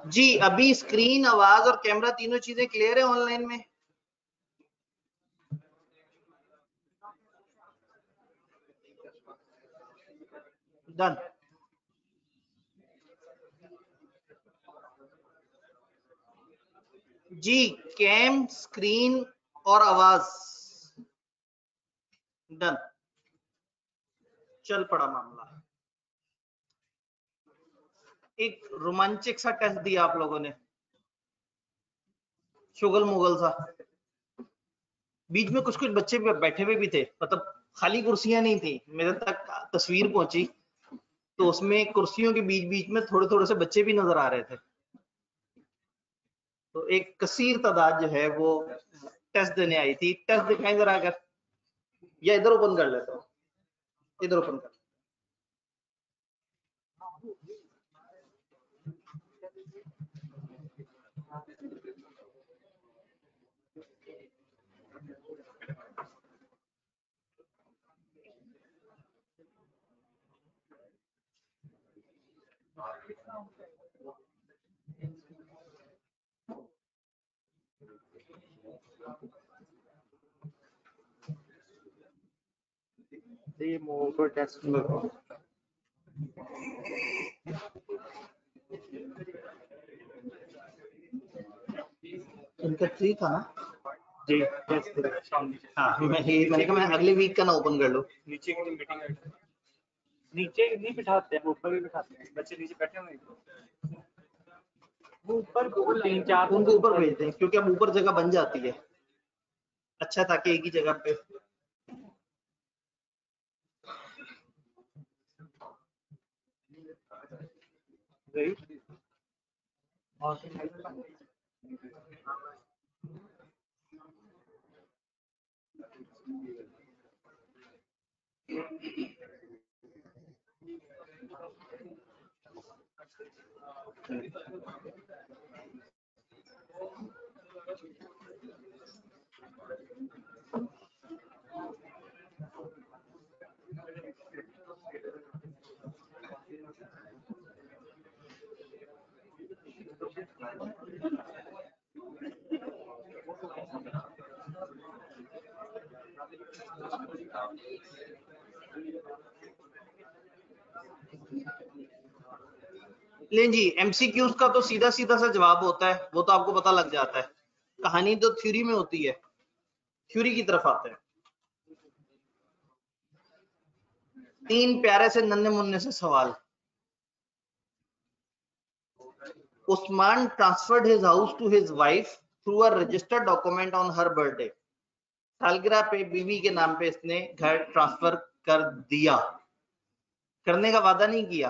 जी अभी स्क्रीन, आवाज और कैमरा तीनों चीजें क्लियर है ऑनलाइन में? डन। जी कैम, स्क्रीन और आवाज डन। चल पड़ा मामला। एक रोमांचक सा टेस्ट दिया आप लोगों ने, शुगल मुगल सा। बीच में कुछ कुछ बच्चे बैठे हुए भी थे, मतलब खाली कुर्सियां नहीं थी, मेरे तक तस्वीर पहुंची तो उसमें कुर्सियों के बीच बीच में थोड़े थोड़े से बच्चे भी नजर आ रहे थे। तो एक कसीर तादाद जो है वो टेस्ट देने आई थी। टेस्ट दिखाएं जरा अगर, या इधर ओपन कर लेता हूँ, इधर ओपन कर। ये मोको टेस्ट इनका ट्री था ना जी टेस्ट हाँ, मैंने कहा मैं अगले वीक का ना ओपन कर लूं। नीचे की मीटिंग नीचे नहीं बिठाते हैं, ऊपर भी बिठाते हैं, बच्चे नीचे बैठे हुए हैं, वो ऊपर 3-4 उनको ऊपर भेजते हैं क्योंकि अब ऊपर जगह बन जाती है, अच्छा ताकि एक ही जगह पे। ले जी एमसीक्यूज का तो सीधा सीधा सा जवाब होता है, वो तो आपको पता लग जाता है। कहानी तो थ्योरी में होती है, थ्योरी की तरफ आते हैं। 3 प्यारे से नन्हे मुन्ने से सवाल। Usman transferred his house to his wife through a registered document on her birthday. सालगिरह पे बीवी के नाम पे इसने घर ट्रांसफर कर दिया, करने का वादा नहीं किया,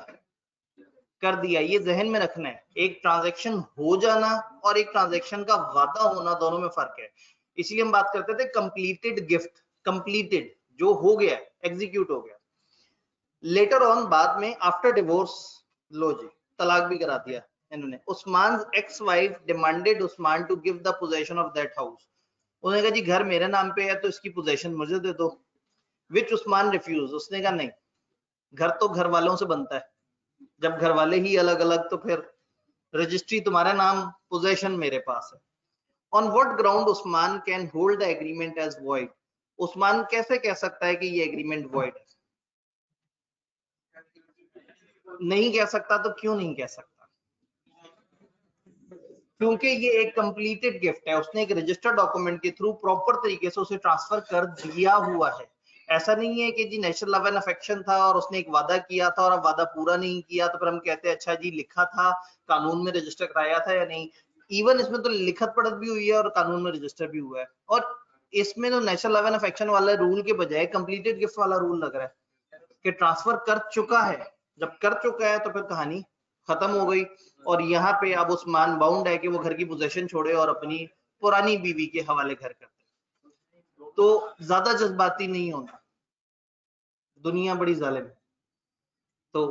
कर दिया। ये जहन में रखना है, एक ट्रांजैक्शन हो जाना और एक ट्रांजैक्शन का वादा होना, दोनों में फर्क है। इसलिए हम बात करते थे कंप्लीटेड गिफ्ट, कंप्लीटेड जो हो गया, एग्जीक्यूट हो गया। लेटर ऑन बाद में आफ्टर डिवोर्स, लो जी तलाक भी करा दिया इन्होंने। Usman ex wife demanded Usman to give the possession of that house. उन्होंने कहा जी घर मेरे नाम पे है तो इसकी पोजेशन मुझे दे दो। विच उस्मान रिफ्यूज, उसने कहा नहीं, घर तो घर वालों से बनता है, जब घर वाले ही अलग अलग तो फिर रजिस्ट्री तुम्हारे नाम, पोजेशन मेरे पास है। On what ground Usman can hold the agreement as void, Usman कैसे कह सकता है कि ये एग्रीमेंट वॉइड है? नहीं कह सकता, तो क्यों नहीं कह सकता? क्योंकि ये एक कंप्लीटेड गिफ्ट है, उसने एक रजिस्टर्ड डॉक्यूमेंट के थ्रू प्रॉपर तरीके से उसे ट्रांसफर कर दिया हुआ है। ऐसा नहीं है कि जी नेचुरल लव एंड अफेक्शन था और उसने एक वादा किया था और अब वादा पूरा नहीं किया तो फिर हम कहते हैं अच्छा जी लिखा था, कानून में रजिस्टर कराया था या नहीं। इवन इसमें तो लिखत पढ़त भी हुई है और कानून में रजिस्टर भी हुआ है। और इसमें तो नेचुरल लव एंड अफेक्शन वाला रूल के बजाय कंप्लीटेड गिफ्ट वाला रूल लग रहा है कि ट्रांसफर कर चुका है। जब कर चुका है तो फिर कहानी खत्म हो गई। और यहाँ पे अब उस्मान बाउंड है कि वो घर की पोजीशन छोड़े और अपनी पुरानी बीवी के हवाले घर करते। तो ज्यादा जज्बाती नहीं होना, दुनिया बड़ी जालिम है। तो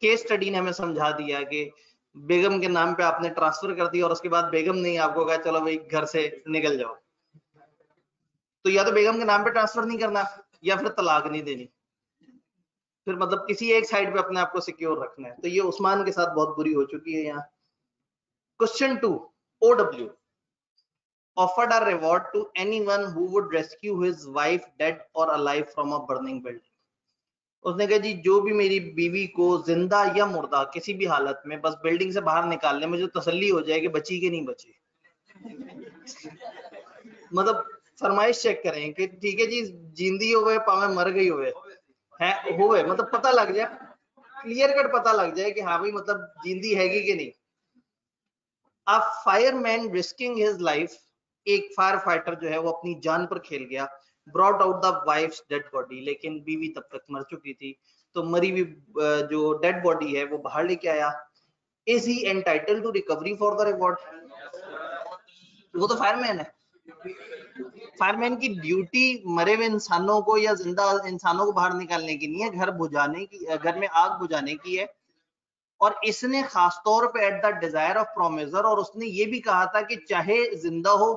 केस स्टडी ने हमें समझा दिया कि बेगम के नाम पे आपने ट्रांसफर कर दिया और उसके बाद बेगम ने आपको कहा चलो भाई घर से निकल जाओ, तो या तो बेगम के नाम पे ट्रांसफर नहीं करना या फिर तलाक नहीं देनी। फिर मतलब किसी एक साइड पे अपने आप को सिक्योर रखना है। तो ये उस्मान के साथ बहुत बुरी हो चुकी है यहाँ। Question 2, OW offered a reward to anyone who would rescue his wife dead or alive from a burning building. उसने कहा जी जो भी मेरी बीवी को जिंदा या मुर्दा किसी भी हालत में बस बिल्डिंग से बाहर निकाल ले, मुझे तसल्ली हो जाए कि बची कि नहीं बची। मतलब फरमाइश चेक करें कि ठीक है जी जिंदी हो गए पावे मर गई हुए है हुए, मतलब पता लग जाए, क्लियर कट पता लग जाए कि हाँ भाई मतलब जिंदी हैगी कि नहीं। A fireman risking his life, एक फायर फाइटर जो है वो अपनी जान पर खेल गया, brought out the wife's dead body, लेकिन बीवी तब तक मर चुकी थी, तो मरी हुई जो डेड बॉडी है वो बाहर लेके आया। Is he entitled to recovery for the reward? वो तो फायरमैन है। फायरमैन की ड्यूटी मरे हुए इंसानों को या जिंदा इंसानों को बाहर निकालने की नहीं है, घर बुझाने की, घर में आग बुझाने की है। और इसने खास तौर पे at the desire of promisor, और उसने ये भी कहा था कि चाहे जिंदा हो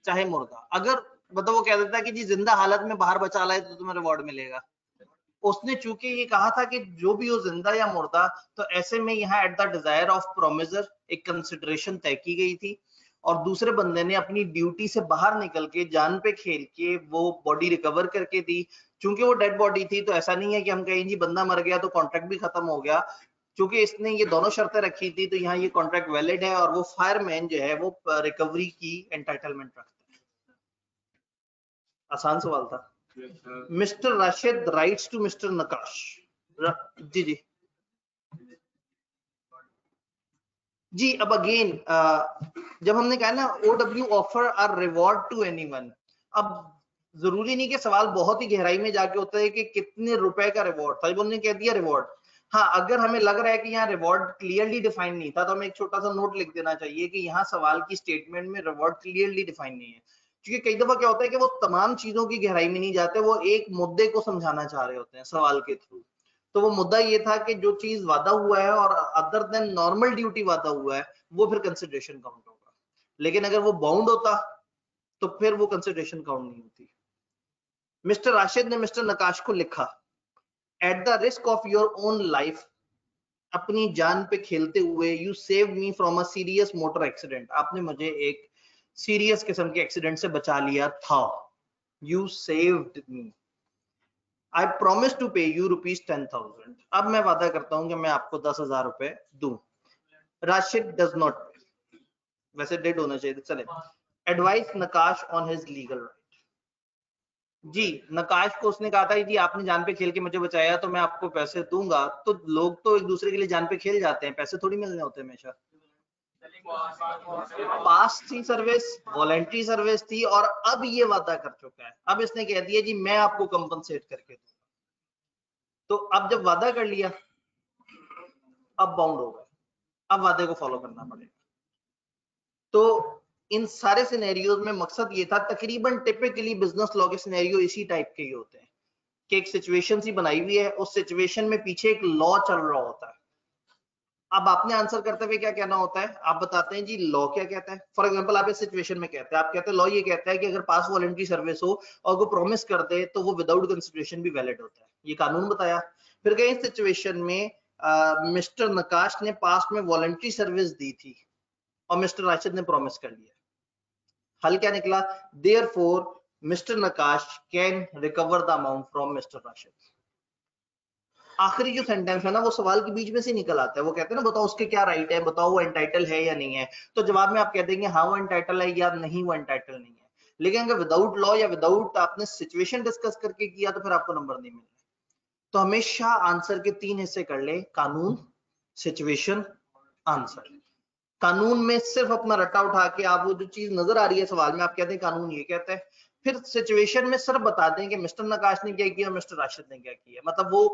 चाहे मुर्दा, अगर मतलब वो कह देता है कि जी जिंदा हालत में बाहर बचा लाए तो तुम्हें रिवॉर्ड मिलेगा। उसने चूंकि ये कहा था कि जो भी हो जिंदा या मुर्दा, तो ऐसे में यहाँ at the desire of promisor एक कंसिडरेशन तय की गई थी, और दूसरे बंदे ने अपनी ड्यूटी से बाहर निकल के जान पे खेल के वो बॉडी रिकवर करके दी। चूंकि वो डेड बॉडी थी तो ऐसा नहीं है कि हम कहें जी बंदा मर गया तो कॉन्ट्रैक्ट भी खत्म हो गया। चूंकि इसने ये दोनों शर्तें रखी थी तो यहाँ ये कॉन्ट्रैक्ट वैलिड है, और वो फायरमैन जो है वो रिकवरी की एंटाइटलमेंट रखता है। आसान सवाल था। Mister Rashid writes to mister Naqash. जी जी जी। अब अगेन जब हमने कहा ना OW offer a reward to anyone, अब जरूरी नहीं कि सवाल बहुत ही गहराई में जाके होता है कि कितने रुपए का रिवॉर्ड था, जब उन्होंने कह दिया रिवॉर्ड। हाँ, अगर हमें लग रहा है कि यहाँ रिवॉर्ड क्लियरली डिफाइन नहीं था तो हमें एक छोटा सा नोट लिख देना चाहिए कि यहाँ सवाल की स्टेटमेंट में रिवॉर्ड क्लियरली डिफाइन नहीं है। क्योंकि कई दफा क्या होता है कि वो तमाम चीजों की गहराई में नहीं जाते, वो एक मुद्दे को समझाना चाह रहे होते हैं सवाल के थ्रू। तो वो मुद्दा ये था कि जो चीज वादा हुआ है और अदर देन नॉर्मल ड्यूटी वादा हुआ है वो फिर कंसिडरेशन काउंट होगा, लेकिन अगर वो बाउंड होता तो फिर वो कंसिडरेशन काउंट नहीं होती। मिस्टर राशिद ने मिस्टर नकाश को लिखा, at the risk of your own life, अपनी जान पे खेलते हुए, you save me from a serious motor accident, आपने मुझे एक सीरियस किस्म के एक्सीडेंट से बचा लिया था। You saved me. I promise to pay you ₹10,000, अब मैं वादा करता हूं कि मैं आपको 10,000 रुपए दूं। राशिद डज नॉट पे, वैसे डेड होना चाहिए चले। Advise Naqash on his legal right. जी, नकाश को उसने कहा था जी आपने जान पे खेल के मुझे बचाया तो मैं आपको पैसे दूंगा। तो लोग तो एक दूसरे के लिए जान पे खेल जाते हैं, पैसे थोड़ी मिलने होते हैं हमेशा। पास थी सर्विस, वॉलंटरी सर्विस थी, और अब ये वादा कर चुका है। अब इसने कह दिया जी मैं आपको कंपनसेट करके दूंगा। तो अब जब वादा कर लिया अब बाउंड हो गए, अब वादे को फॉलो करना पड़ेगा। तो इन सारे सिनेरियोज में मकसद ये था, तकरीबन टिपिकली बिजनेस लॉ के सिनेरियो इसी टाइप के ही होते हैं कि एक सिचुएशन सी बनाई हुई है, उस सिचुएशन में पीछे एक लॉ चल रहा होता है। अब आपने आंसर करते हुए क्या कहना होता है, आप बताते हैं जी लॉ क्या कहता है। फॉर एग्जांपल आप इस सिचुएशन में कहते हैं, आप कहते हैं लॉ ये कहता है कि अगर पास वॉलंटरी सर्विस हो और वो प्रॉमिस कर दे तो वो विदाउट कंसिडरेशन भी वैलिड होता है, ये कानून बताया। फिर कई सिचुएशन में मिस्टर नकाश ने पास में वॉलंटरी सर्विस दी थी और मिस्टर राशिद ने प्रॉमिस कर लिया। हल क्या निकला, therefore mister Nakash can recover the amount from mister Rashid. आखिरी जो सेंटेंस है ना वो सवाल के बीच में से निकल आता है। वो कहते हैं ना बताओ उसके क्या राइट है, बताओ वो एंटाइटल है या नहीं है। तो जवाब में आप कह देंगे हाँ वो एंटाइटल है या नहीं वो एंटाइटल नहीं है। लेकिन अगर विदाउट लॉ या विदाउट आपने सिचुएशन डिस्कस करके किया तो फिर आपको नंबर नहीं मिलना। तो हमेशा आंसर के 3 हिस्से कर ले, कानून, सिचुएशन, आंसर। कानून में सिर्फ अपना रट्टा उठा के आप वो जो चीज नजर आ रही है सवाल में आप कहते हैं कानून ये कहता है। फिर सिचुएशन में सिर्फ बता दें कि मिस्टर नकाश ने क्या किया, मिस्टर राशिद ने क्या किया, मतलब वो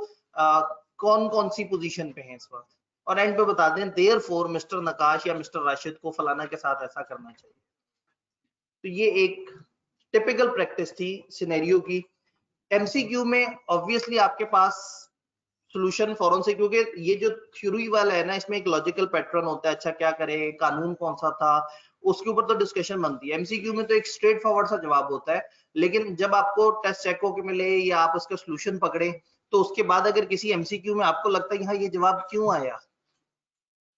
कौन कौन सी पोजीशन पे हैं इस वक्त, और एंड पे बता दें देयरफॉर मिस्टर नकाश या मिस्टर राशिद को फलाना के साथ ऐसा करना चाहिए। तो ये एक टिपिकल प्रैक्टिस थी सिनेरियो की। एमसीक्यू में ऑब्वियसली आपके पास सॉल्यूशन फौरन से, क्योंकि ये जो थ्योरी वाला है ना इसमें एक लॉजिकल पैटर्न होता है, अच्छा क्या करें, कानून कौन सा था, उसके ऊपर तो डिस्कशन बनती है। एमसीक्यू में तो एक स्ट्रेट फॉरवर्ड सा जवाब होता है, लेकिन जब आपको टेस्ट चेक होके मिले या आप उसका सॉल्यूशन पकड़े तो उसके बाद अगर किसी एमसीक्यू में आपको लगता है कि हाँ ये जवाब क्यों आया,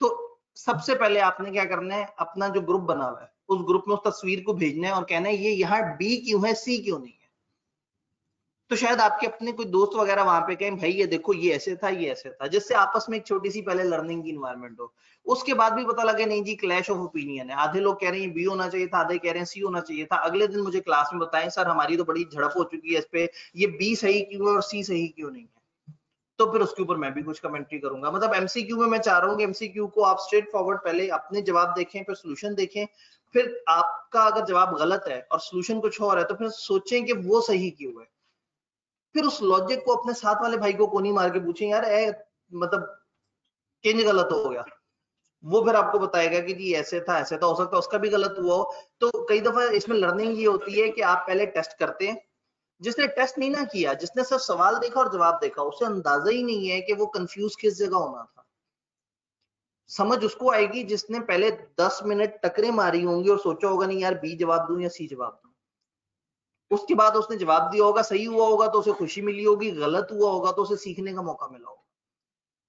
तो सबसे पहले आपने क्या करना है, अपना जो ग्रुप बना हुआ है उस ग्रुप में उस तस्वीर को भेजना है और कहना है ये यहाँ डी क्यों है, सी क्यों नहीं है। तो शायद आपके अपने कोई दोस्त वगैरह वहां पे कहें भाई ये देखो ये ऐसे था, ये ऐसे था, जिससे आपस में एक छोटी सी पहले लर्निंग की इन्वायरमेंट हो। उसके बाद भी पता लगे नहीं जी क्लैश ऑफ ओपिनियन है, आधे लोग कह रहे हैं बी होना चाहिए था, आधे कह रहे हैं सी होना चाहिए था। अगले दिन मुझे क्लास में बताएं सर हमारी तो बड़ी झड़प हो चुकी है इस पे, ये बी सही क्यों है और सी सही क्यों नहीं है। तो फिर उसके ऊपर मैं भी कुछ कमेंट्री करूंगा। मतलब एमसीक्यू में मैं चाह रहा हूँ कि एमसीक्यू को आप स्ट्रेट फॉरवर्ड पहले अपने जवाब देखें, फिर सोल्यूशन देखें, फिर आपका अगर जवाब गलत है और सोल्यूशन कुछ और है तो फिर सोचें कि वो सही क्यों है। फिर उस लॉजिक को अपने साथ वाले भाई को कोनी मार के पूछें यार मतलब किंज गलत हो गया, वो फिर आपको बताएगा कि जी ऐसे था ऐसे था, हो सकता है उसका भी गलत हुआ हो। तो कई दफा इसमें लर्निंग ये होती है कि आप पहले टेस्ट करते हैं, जिसने टेस्ट नहीं ना किया, जिसने सिर्फ सवाल देखा और जवाब देखा, उसे अंदाजा ही नहीं है कि वो कंफ्यूज किस जगह होना था। समझ उसको आएगी जिसने पहले 10 मिनट टकरे मारी होंगी और सोचा होगा नहीं यार बी जवाब दूं या सी जवाब दूं। उसके बाद उसने जवाब दिया होगा, सही हुआ होगा तो उसे खुशी मिली होगी, गलत हुआ होगा तो उसे सीखने का मौका मिला होगा।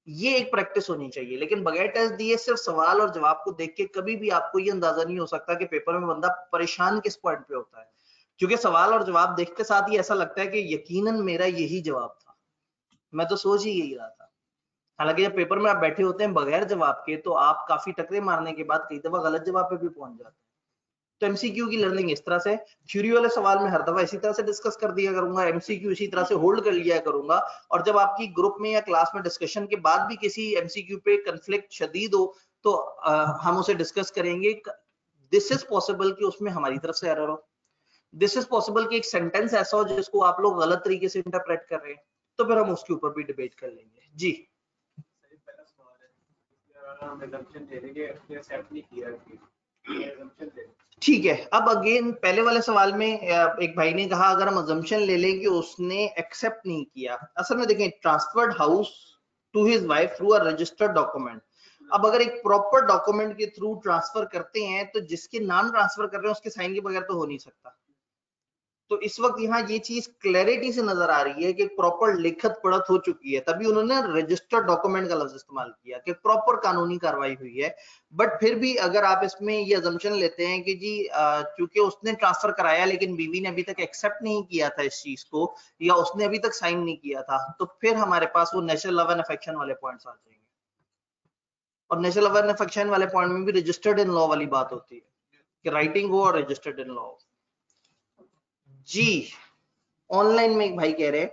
ये एक प्रैक्टिस होनी चाहिए। लेकिन बगैर टेस्ट दिए सिर्फ सवाल और जवाब को देख के कभी भी आपको ये अंदाजा नहीं हो सकता कि पेपर में बंदा परेशान किस पॉइंट पे होता है, क्योंकि सवाल और जवाब देखते साथ ही ऐसा लगता है कि यकीनन मेरा यही जवाब था, मैं तो सोच ही यही रहा था। हालांकि जब पेपर में आप बैठे होते हैं बगैर जवाब के तो आप काफी टकरे मारने के बाद कई दफा गलत जवाब पे भी पहुंच जाते हैं। तो एमसीक्यू की लर्निंग इस तरह से, थ्योरी वाले सवाल में हर दफा इसी तरह से डिस्कस कर दिया करूंगा, एमसीक्यू इसी तरह से होल्ड कर लिया करूंगा। और जब आपकी ग्रुप में या क्लास में डिस्कशन के बाद भी किसी एमसीक्यू पे कंफ्लिक्ट शदीद हो तो हम उसे डिस्कस करेंगे। दिस इज पॉसिबल कि उसमें हमारी तरफ से एरर हो, दिस इज पॉसिबल कि एक सेंटेंस ऐसा हो जिसको आप लोग गलत तरीके से इंटरप्रेट कर रहे हैं, तो फिर हम उसके ऊपर भी डिबेट कर लेंगे। जी ठीक है। अब अगेन पहले वाले सवाल में एक भाई ने कहा अगर हम अजम्पशन ले लें कि उसने एक्सेप्ट नहीं किया, असल में देखें transferred house to his wife through a registered document. अब अगर एक प्रॉपर डॉक्यूमेंट के थ्रू ट्रांसफर करते हैं तो जिसके नाम ट्रांसफर कर रहे हैं उसके साइन के बगैर तो हो नहीं सकता। तो इस वक्त यहाँ ये चीज क्लैरिटी से नजर आ रही है कि प्रॉपर लिखत पढ़त हो चुकी है, तभी उन्होंने रजिस्टर्ड डॉक्यूमेंट का लफ्ज इस्तेमाल किया कि प्रॉपर कानूनी कार्रवाई हुई है। बट फिर भी अगर आप इसमें ये अजम्पशन लेते हैं कि जी चूंकि उसने ट्रांसफर कराया लेकिन बीवी ने अभी तक एक्सेप्ट नहीं किया था इस चीज को, या उसने अभी तक साइन नहीं किया था, तो फिर हमारे पास वो नेचुरल लव एंड अफेक्शन वाले पॉइंट्स आ जाएंगे। और नेचुरल लव एंड अफेक्शन वाले पॉइंट में भी रजिस्टर्ड इन लॉ वाली बात होती है कि राइटिंग हो और रजिस्टर्ड इन लॉ। जी ऑनलाइन में एक भाई कह रहे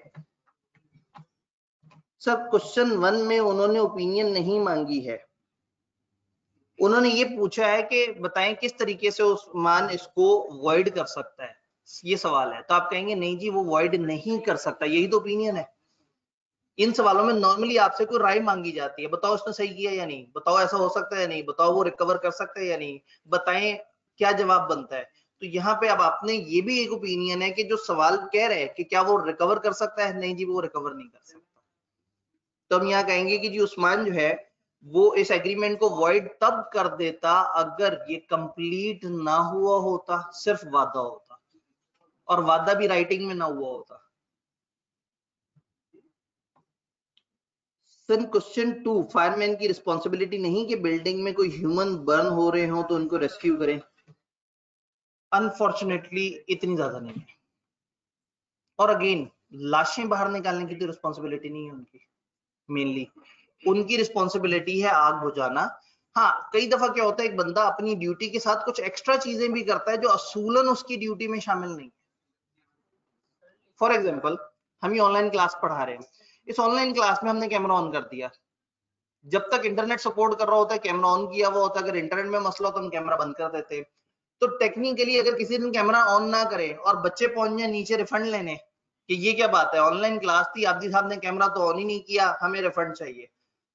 सर क्वेश्चन 1 में उन्होंने ओपिनियन नहीं मांगी है, उन्होंने ये पूछा है कि बताएं किस तरीके से उस्मान इसको वॉइड कर सकता है, ये सवाल है। तो आप कहेंगे नहीं जी वो वॉइड नहीं कर सकता, यही तो ओपिनियन है। इन सवालों में नॉर्मली आपसे कोई राय मांगी जाती है, बताओ उसने सही किया या नहीं, बताओ ऐसा हो सकता है या नहीं, बताओ वो रिकवर कर सकता है या नहीं, बताएं क्या जवाब बनता है। तो यहाँ पे अब आपने ये भी एक ओपिनियन है कि जो सवाल कह रहे हैं कि क्या वो रिकवर कर सकता है, नहीं जी वो रिकवर नहीं कर सकता। तो हम यहाँ कहेंगे कि जी उस्मान जो है वो इस एग्रीमेंट को वॉइड तब कर देता अगर ये कंप्लीट ना हुआ होता, सिर्फ वादा होता, और वादा भी राइटिंग में ना हुआ होता। क्वेश्चन 2 फायरमैन की रिस्पॉन्सिबिलिटी नहीं कि बिल्डिंग में कोई ह्यूमन बर्न हो रहे हो तो उनको रेस्क्यू करें। अनफॉर्चुनेटली इतनी ज्यादा नहीं है। और अगेन लाशें बाहर निकालने की तो रिस्पॉन्सिबिलिटी नहीं है उनकी, मेनली उनकी रिस्पॉन्सिबिलिटी है आग बुझाना। हाँ कई दफा क्या होता है एक बंदा अपनी ड्यूटी के साथ कुछ एक्स्ट्रा चीजें भी करता है जो असूलन उसकी ड्यूटी में शामिल नहीं है। फॉर एग्जाम्पल हम ये ऑनलाइन क्लास पढ़ा रहे हैं, इस ऑनलाइन क्लास में हमने कैमरा ऑन कर दिया, जब तक इंटरनेट सपोर्ट कर रहा होता है कैमरा ऑन किया हुआ होता है, अगर इंटरनेट में मसला हो तो हम कैमरा बंद कर देते। तो टेक्निकली अगर किसी दिन कैमरा ऑन ना करे और बच्चे पहुंच जाए नीचे रिफंड लेने कि ये क्या बात है, ऑनलाइन क्लास थी आबदी साहब ने कैमरा तो ऑन ही नहीं किया, हमें रिफंड चाहिए,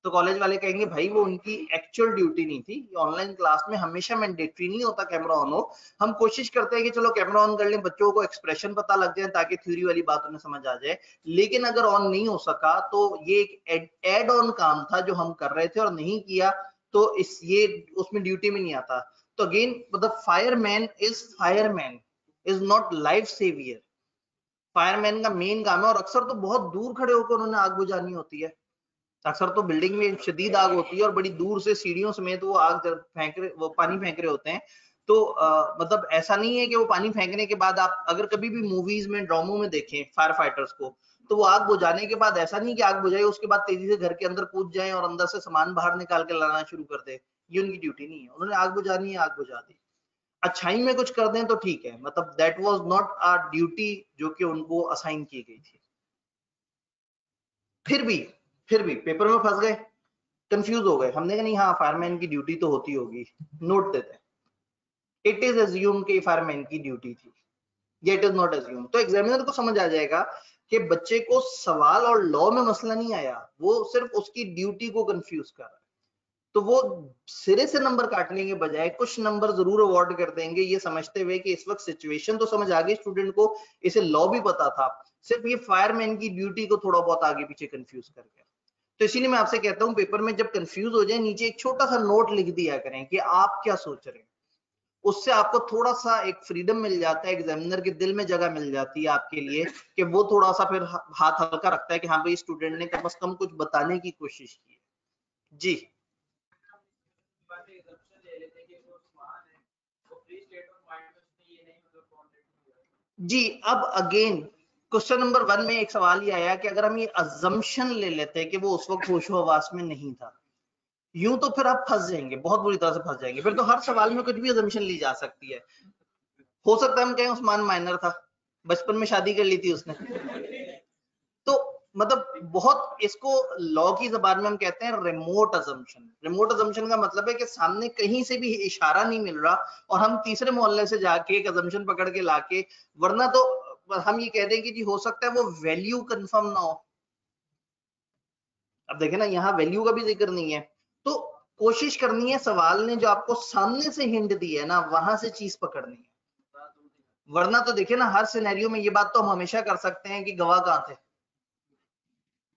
तो कॉलेज वाले कहेंगे भाई वो उनकी एक्चुअल ड्यूटी नहीं थी, ऑनलाइन क्लास में हमेशा मैंडेटरी नहीं होता कैमरा ऑन हो। हम कोशिश करते हैं कि चलो कैमरा ऑन कर लें, बच्चों को एक्सप्रेशन पता लग जाए ताकि थ्योरी वाली बात उन्हें समझ आ जाए। लेकिन अगर ऑन नहीं हो सका तो ये एक एड ऑन काम था जो हम कर रहे थे और नहीं किया तो इस ये उसमें ड्यूटी में नहीं आता। तो again the fireman is not life saviour. Fireman का मेन काम है, और अक्सर तो बहुत दूर खड़े होकर उन्होंने आग बुझानी होती है। अक्सर तो बिल्डिंग में शदीद आग होती है और बड़ी दूर से सीढ़ियों समेत वो आग फेंक रहे, वो पानी फेंक रहे होते हैं। तो मतलब ऐसा नहीं है कि वो पानी फेंकने के बाद, आप अगर कभी भी मूवीज में, ड्रामों में देखें फायर फाइटर्स को, तो वो आग बुझाने के बाद ऐसा नहीं कि आग बुझाई उसके बाद तेजी से घर के अंदर कूद जाएं और अंदर से सामान बाहर निकाल के लाना शुरू कर दे। ये उनकी ड्यूटी नहीं है। उन्होंने आग बुझानी है, आग बुझा दी। अच्छाई में कुछ कर दें तो ठीक है, मतलब that was not a duty जो कि उनको असाइन की गई थी। फिर भी पेपर में फंस गए, कंफ्यूज हो गए। हमने कहा नहीं, हाँ फायरमैन की ड्यूटी तो होती होगी, नोट देते हैं। इट इज अज्यूम कि फायरमैन की ड्यूटी थी, ये इट इज नॉट अज्यूम। तो एग्जामिनर को समझ आ जाएगा कि बच्चे को सवाल और लॉ में मसला नहीं आया, वो सिर्फ उसकी ड्यूटी को कंफ्यूज कर रहा है। तो वो सिरे से नंबर काटने के बजाय कुछ नंबर जरूर अवॉर्ड कर देंगे, ये समझते हुए कि इस वक्त सिचुएशन तो समझ आ गई स्टूडेंट को, इसे लॉ भी पता था, सिर्फ ये फायरमैन की ड्यूटी को थोड़ा बहुत आगे पीछे कंफ्यूज कर गया। तो इसीलिए मैं आपसे कहता हूं, पेपर में जब कंफ्यूज हो जाए, नीचे एक छोटा सा नोट लिख दिया करें कि आप क्या सोच रहे हैं। उससे आपको थोड़ा सा एक फ्रीडम मिल जाता है, एग्जामिनर के दिल में जगह मिल जाती है आपके लिए, कि वो थोड़ा सा फिर हाथ हल्का रखता है कि हाँ भाई, स्टूडेंट ने कम से कम कुछ बताने की कोशिश की है। जी जी। अब अगेन क्वेश्चन नंबर 1 में एक सवाल ये आया कि अगर हम ये अजम्पशन ले लेते हैं कि वो उस वक्त होशो हवास में नहीं था, यूं तो फिर आप फंस जाएंगे, बहुत बुरी तरह से फंस जाएंगे। फिर तो हर सवाल में कुछ भी अजम्पशन ली जा सकती है। हो सकता है हम कहें उस्मान माइनर था, बचपन में शादी कर ली थी उसने। तो मतलब बहुत, इसको लॉ की जबान में हम कहते हैं रिमोट अजम्पशन। रिमोट अजम्पशन का मतलब है कि सामने कहीं से भी इशारा नहीं मिल रहा और हम तीसरे मोहल्ले से जाके एक अजम्पशन पकड़ के लाके, वरना तो हम ये कह दें कि जी हो सकता है वो वैल्यू कंफर्म ना हो। अब देखें ना, यहाँ वैल्यू का भी जिक्र नहीं है। तो कोशिश करनी है सवाल ने जो आपको सामने से हिंट दी है ना, वहां से चीज पकड़नी है। वरना तो देखिए ना, हर सिनेरियो में ये बात तो हम हमेशा कर सकते हैं कि गवाह कहाँ थे,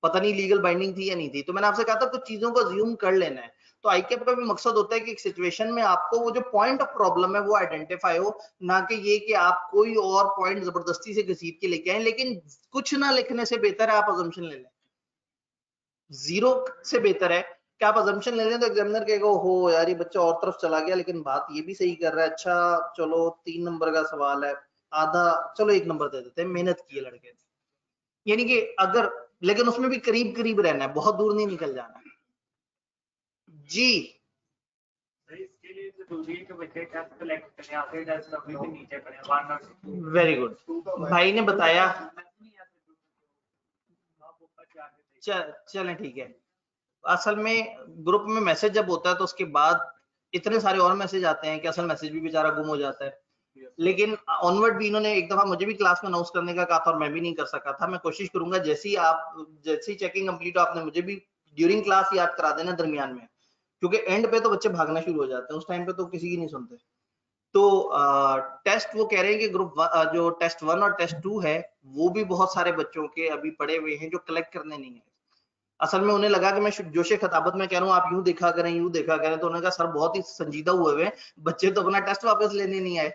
पता नहीं लीगल बाइंडिंग थी या नहीं थी। तो मैंने आपसे कहा था कुछ चीजों को अज्यूम कर लेना है। तो आईकेप का भी मकसद होता है कि एक सिचुएशन में आपको वो जो पॉइंट ऑफ प्रॉब्लम है वो आइडेंटिफाई हो, ना कि ये कि आप कोई और पॉइंट जबरदस्ती से घसीट के लेके आए। लेकिन कुछ ना लिखने से बेहतर है आप अजम्पशन ले लें, जीरो से बेहतर है कि आप अजम्पशन ले लें। तो एग्जामिनर कहेगा हो यार, ये बच्चा और तरफ चला गया, लेकिन बात ये भी सही कर रहा है, अच्छा चलो 3 नंबर का सवाल है, आधा चलो 1 नंबर दे देते हैं, मेहनत की है लड़के ने। यानी कि अगर, लेकिन उसमें भी करीब करीब रहना है, बहुत दूर नहीं निकल जाना है। जी इसके लिए जरूरी है कि बच्चे टेस्ट कलेक्ट करें, आगे टेस्ट अपने से नीचे करें। वेरी गुड, भाई ने बताया। चलें ठीक है। असल में ग्रुप में मैसेज जब होता है तो उसके बाद इतने सारे और मैसेज आते हैं कि असल मैसेज भी बेचारा गुम हो जाता है। लेकिन ऑनवर्ड भी इन्होंने एक दफा मुझे भी क्लास में अनाउंस करने का कहा था और मैं भी नहीं कर सका था। मैं कोशिश करूंगा जैसी चेकिंग कंप्लीट हो, आपने मुझे भी ड्यूरिंग क्लास याद करा देना दरमियान में, क्योंकि एंड पे तो बच्चे भागना शुरू हो जाते हैं, उस टाइम पे तो किसी की नहीं सुनते। तो टेस्ट वो कह रहे हैं कि जो टेस्ट 1 और टेस्ट 2 है, वो भी बहुत सारे बच्चों के अभी पड़े हुए हैं जो कलेक्ट करने नहीं है। असल में उन्हें लगा कि मैं जोशे खताबत में कह रहा हूँ आप यूं देखा करें, यूं देखा करें। तो उन्होंने कहा सर बहुत ही संजीदा हुए हुए, बच्चे तो अपना टेस्ट वापस लेने नहीं आए।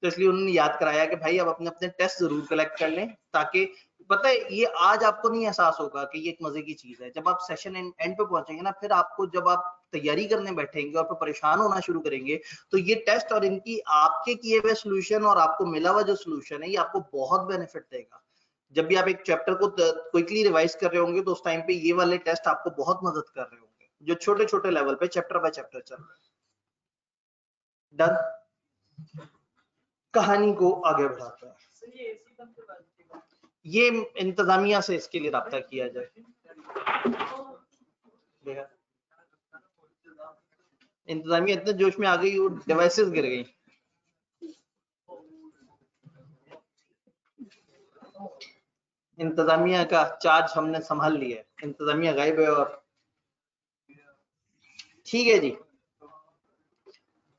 तो इसलिए उन्होंने याद कराया कि भाई अब अपने अपने टेस्ट जरूर कलेक्ट कर लें, ताकि पता है ये आज आपको नहीं एहसास होगा कि ये एक मजे की चीज है। जब आप सेशन एंड पे पहुंचेंगे ना, फिर आपको जब आप तैयारी करने बैठेंगे और फिर परेशान होना शुरू करेंगे, तो ये टेस्ट और इनकी आपके किए हुए सोल्यूशन और आपको मिला हुआ जो सोल्यूशन है, ये आपको बहुत बेनिफिट देगा। जब भी आप एक चैप्टर को क्विकली रिवाइज कर रहे होंगे तो उस टाइम पे ये वाले टेस्ट आपको बहुत मदद कर रहे होंगे, जो छोटे छोटे लेवल पे चैप्टर बाय चैप्टर चल रहे हैं। डन, कहानी को आगे बढ़ाता है। ये इंतजामिया से इसके लिए राब्ता किया जाए। इंतजामिया इतने जोश में आ गई, वो डिवाइसेस गिर गई। इंतजामिया का चार्ज हमने संभाल लिया है, इंतजामिया गायब है। और ठीक है जी,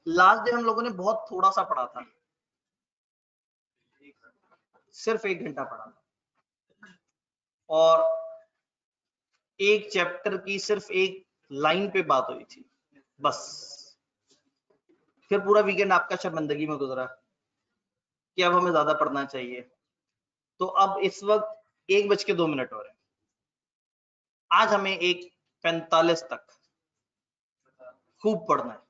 लास्ट डे हम लोगों ने बहुत थोड़ा सा पढ़ा था, सिर्फ 1 घंटा पढ़ा था, और एक चैप्टर की सिर्फ एक लाइन पे बात हुई थी बस। फिर पूरा वीकेंड आपका शर्मिंदगी में गुजरा कि अब हमें ज्यादा पढ़ना चाहिए। तो अब इस वक्त 1:02 हो रहे हैं। आज हमें 1:45 तक खूब पढ़ना है।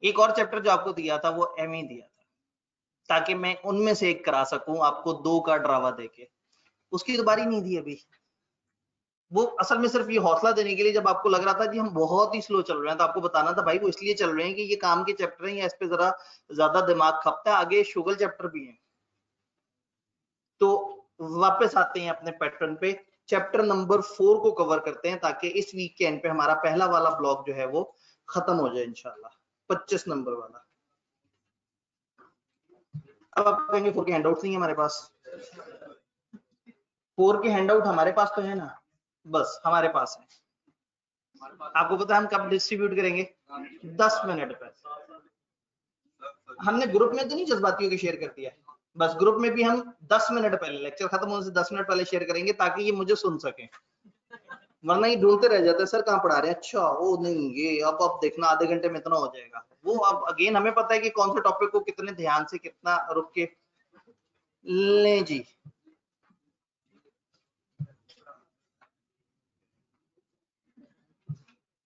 एक और चैप्टर जो आपको दिया था वो एमई दिया था, ताकि मैं उनमें से एक करा सकूं आपको 2 का ड्रावा देके। उसकी तो बारी नहीं दी अभी। वो असल में सिर्फ ये हौसला देने के लिए, जब आपको लग रहा था कि हम बहुत ही स्लो चल रहे हैं, तो आपको बताना था भाई वो इसलिए चल रहे हैं कि ये काम के चैप्टर हैं या इस पे जरा ज्यादा दिमाग खपता है, आगे शुगल चैप्टर भी है। तो वापस आते हैं अपने पैटर्न पे, चैप्टर नंबर 4 को कवर करते हैं, ताकि इस वीक के एंड पे हमारा पहला वाला ब्लॉक जो है वो खत्म हो जाए इंशाल्लाह, 25 नंबर वाला। अब आप कहेंगे 4 के हैंडआउट नहीं है हमारे पास। 4 के हैंडआउट हमारे पास तो है ना, बस हमारे पास है। आपको पता है हम कब डिस्ट्रीब्यूट करेंगे? 10 मिनट पर। हमने ग्रुप में तो नहीं जज्बातियों की शेयर कर दिया, बस ग्रुप में भी हम 10 मिनट पहले, लेक्चर खत्म होने से 10 मिनट पहले शेयर करेंगे, ताकि ये मुझे सुन सके। वरना ये ढूंढते रह जाते हैं, सर कहाँ पढ़ा रहे हैं, अच्छा वो नहीं ये अब देखना आधे घंटे में इतना हो जाएगा। वो अब अगेन हमें पता है कि कौन से टॉपिक को कितने ध्यान से कितना रुक के ले जी।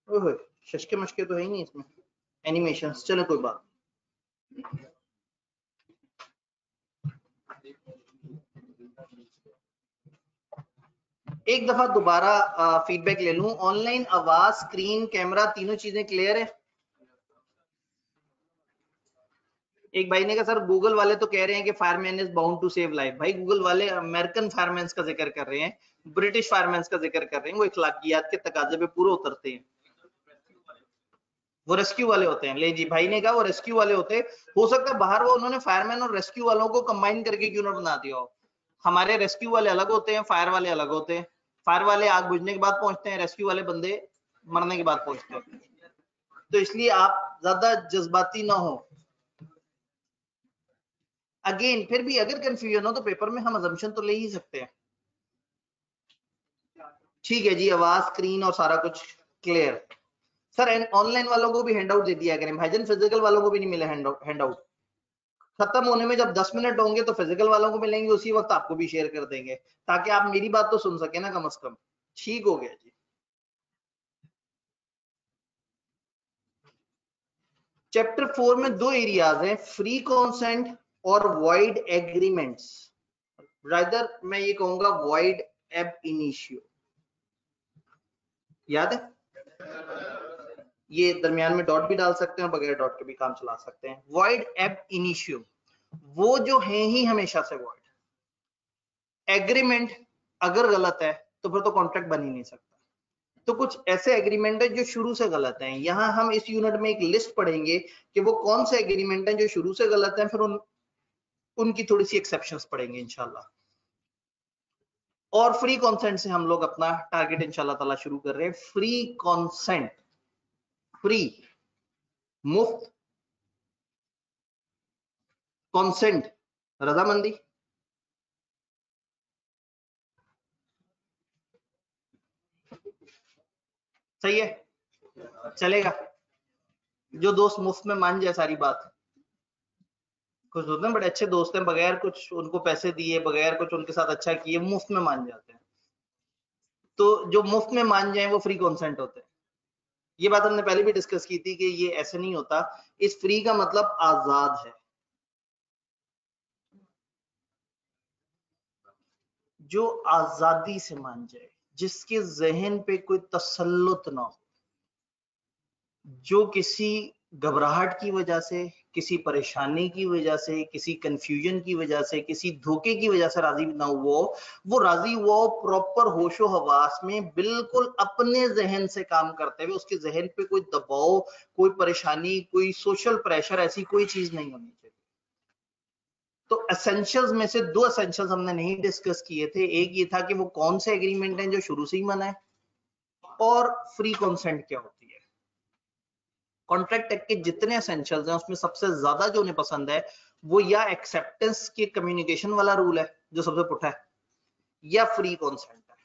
ओह शशके मशके तो है ही नहीं इसमें, एनिमेशन। चलो कोई बात। एक दफा दोबारा फीडबैक ले लूं, ऑनलाइन आवाज, स्क्रीन, कैमरा तीनों चीजें क्लियर है? एक भाई ने कहा सर गूगल वाले तो कह रहे हैं कि fireman is bound to save life. भाई गूगल वाले अमेरिकन फायरमैन का जिक्र कर रहे हैं, ब्रिटिश फायरमैन का जिक्र कर रहे हैं, वो इखलाकियात के तकाजे पे पूरे उतरते हैं। वो रेस्क्यू वाले होते हैं। ले जी भाई ने कहा वो रेस्क्यू वाले होते हैं। हो सकता है बाहर वो उन्होंने फायरमैन और रेस्क्यू वालों को कंबाइन करके क्यों ना बना दिया हो। हमारे रेस्क्यू वाले अलग होते हैं, फायर वाले अलग होते हैं। फायर वाले आग बुझने के बाद पहुंचते हैं, रेस्क्यू वाले बंदे मरने के बाद पहुंचते हैं। तो इसलिए आप ज्यादा जज्बाती ना हो। अगेन फिर भी अगर कंफ्यूजन हो तो पेपर में हम अजम्पशन तो ले ही सकते हैं। ठीक है जी, आवाज, स्क्रीन और सारा कुछ क्लियर। सर ऑनलाइन वालों को भी हैंडआउट दे दिया करें भाईजान, फिजिकल वालों को भी नहीं मिला हैंडआउट। खत्म होने में जब 10 मिनट होंगे तो फिजिकल वालों को मिलेंगे, उसी वक्त आपको भी शेयर कर देंगे, ताकि आप मेरी बात तो सुन सके ना कम से कम। ठीक हो गया जी। चैप्टर 4 में 2 एरियाज हैं, फ्री कॉन्सेंट और वॉइड एग्रीमेंट्स। राइदर मैं ये कहूंगा वॉइड एब इनिशियो, याद है? ये दरमियान में डॉट भी डाल सकते हैं और बगैर डॉट के भी काम चला सकते हैं। वॉइड एब इनिशियो वो जो है ही हमेशा से वॉइड। एग्रीमेंट अगर गलत है तो फिर तो कॉन्ट्रैक्ट बन ही नहीं सकता। तो कुछ ऐसे एग्रीमेंट है जो शुरू से गलत हैं। यहां हम इस यूनिट में एक लिस्ट पढ़ेंगे कि वो कौन से एग्रीमेंट हैं जो शुरू से गलत हैं, फिर उनकी थोड़ी सी एक्सेप्शंस पढ़ेंगे इंशाल्लाह। और फ्री कॉन्सेंट से हम लोग अपना टारगेट इंशाल्लाह ताला शुरू कर रहे हैं। फ्री कॉन्सेंट, फ्री मुफ्त, कॉन्सेंट रजामंदी। सही है, चलेगा। जो दोस्त मुफ्त में मान जाए सारी बात। कुछ होते हैं बड़े अच्छे दोस्त हैं, बगैर कुछ उनको पैसे दिए, बगैर कुछ उनके साथ अच्छा किए, मुफ्त में मान जाते हैं। तो जो मुफ्त में मान जाए वो फ्री कॉन्सेंट होते हैं। ये बात हमने पहले भी डिस्कस की थी कि ये ऐसे नहीं होता। इस फ्री का मतलब आजाद है। जो आजादी से मान जाए, जिसके जहन पे कोई तसल्लुत ना हो, जो किसी घबराहट की वजह से, किसी परेशानी की वजह से, किसी कंफ्यूजन की वजह से, किसी धोखे की वजह से राजी ना हुआ, वो राजी हुआ प्रॉपर होशो हवास में, बिल्कुल अपने जहन से काम करते हुए। उसके जहन पे कोई दबाव, कोई परेशानी, कोई सोशल प्रेशर, ऐसी कोई चीज नहीं होनी चाहिए। तो एसेंशियल्स में से 2 एसेंशियल्स हमने नहीं डिस्कस किए थे। एक ये था कि वो कौन से एग्रीमेंट हैं जो शुरू से ही मना है, और फ्री कॉन्सेंट क्या होती है। कॉन्ट्रैक्ट एक्ट के जितने एसेंशियल्स हैं उसमें सबसे ज्यादा जो उन्हें पसंद है वो या एक्सेप्टेंस के कम्युनिकेशन वाला रूल है जो सबसे पुठा है, या फ्री कॉन्सेंट है।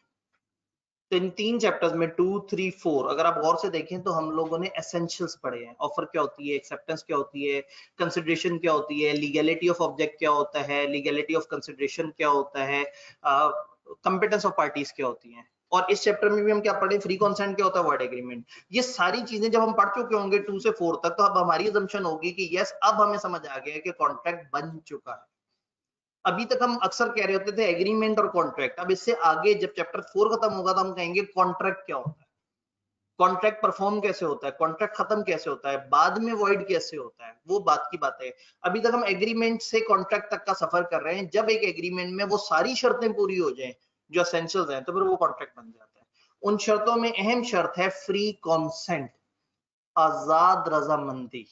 तो इन 3 चैप्टर्स में 2, 3, 4 अगर आप गौर से देखें तो हम लोगों ने एसेंशियल्स पढ़े हैं। ऑफर क्या होती है, एक्सेप्टेंस क्या होती है, कंसिडरेशन क्या होती है, लीगैलिटी ऑफ ऑब्जेक्ट क्या होता है, लीगैलिटी ऑफ कंसिडरेशन क्या होता है, कंपिटेंस ऑफ पार्टीज क्या होती है। और इस चैप्टर में भी हम क्या पढ़े, फ्री कंसेंट क्या होता है, वर्ड एग्रीमेंट। ये सारी चीजें जब हम पढ़ चुके होंगे 2 से 4 तक, तो अब हमारी असम्पशन होगी कि यस अब हमें समझ आ गया है कि कॉन्ट्रैक्ट बन चुका है। अभी तक हम अक्सर कह रहे होते थे एग्रीमेंट और कॉन्ट्रैक्ट, अब इससे आगे जब चैप्टर 4 खत्म होगा तो हम कहेंगे कॉन्ट्रैक्ट क्या होता है, कॉन्ट्रैक्ट परफॉर्म कैसे होता है, कॉन्ट्रैक्ट खत्म कैसे होता है, बाद में वॉइड कैसे होता है, वो बात की बात है। अभी तक हम एग्रीमेंट से कॉन्ट्रैक्ट तक का सफर कर रहे हैं। जब एक एग्रीमेंट में वो सारी शर्तें पूरी हो जाएं जो एसेंशियल्स हैं, तो फिर वो कॉन्ट्रैक्ट बन जाता है। उन शर्तों में अहम शर्त है फ्री कॉन्सेंट, आजाद रजामंदी।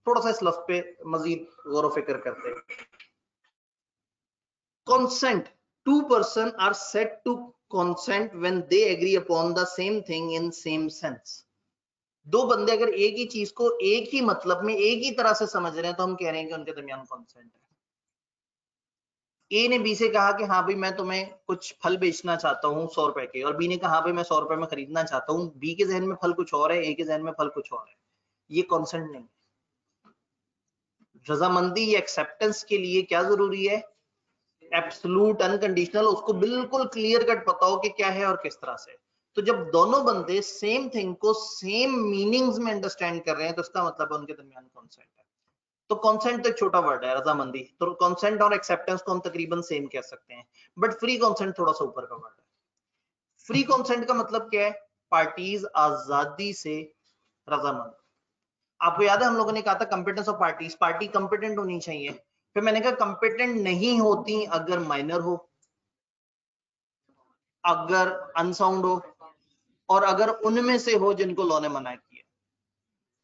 थोड़ा सा इस लफ्ज पे मजीद गौर फिक्र करते हैं। consent, two persons are said to consent when they agree upon the same thing in same sense। दो बंदे अगर एक ही चीज को एक ही मतलब में एक ही तरह से समझ रहे हैं तो हम कह रहे हैं कि उनके दरमियान कॉन्सेंट है। ए ने बी से कहा कि हाँ भाई मैं तुम्हें कुछ फल बेचना चाहता हूँ 100 रुपए के, और बी ने कहा हाँ भाई मैं 100 रुपए में खरीदना चाहता हूँ। बी के जहन में फल कुछ और है, ए के जहन में फल कुछ और है। ये कॉन्सेंट नहीं। रजामंदी या एक्सेप्टेंस के लिए क्या जरूरी है, एब्सोल्यूट अनकंडीशनल, उसको बिल्कुल क्लियर कट पता हो कि क्या है और किस तरह से। तो जब दोनों बंदे सेम थिंग को सेम मीनिंग्स में अंडरस्टैंड कर रहे हैं तो इसका मतलब है उनके दरमियान कॉन्सेंट है। तो कॉन्सेंट तो एक छोटा वर्ड है, रजामंदी। तो कॉन्सेंट और एक्सेप्टेंस को हम तकरीबन सेम कह सकते हैं, बट फ्री कॉन्सेंट थोड़ा सा ऊपर का वर्ड है। फ्री कॉन्सेंट का मतलब क्या है, पार्टीज आजादी से रजामंद। आपको याद है हम लोगों ने कहा था competence of parties, party competent होनी चाहिए। फिर मैंने कहा कंपिटेंट नहीं होती अगर माइनर हो, अगर अनसाउंड हो, और अगर उनमें से हो जिनको लॉ ने मना किया।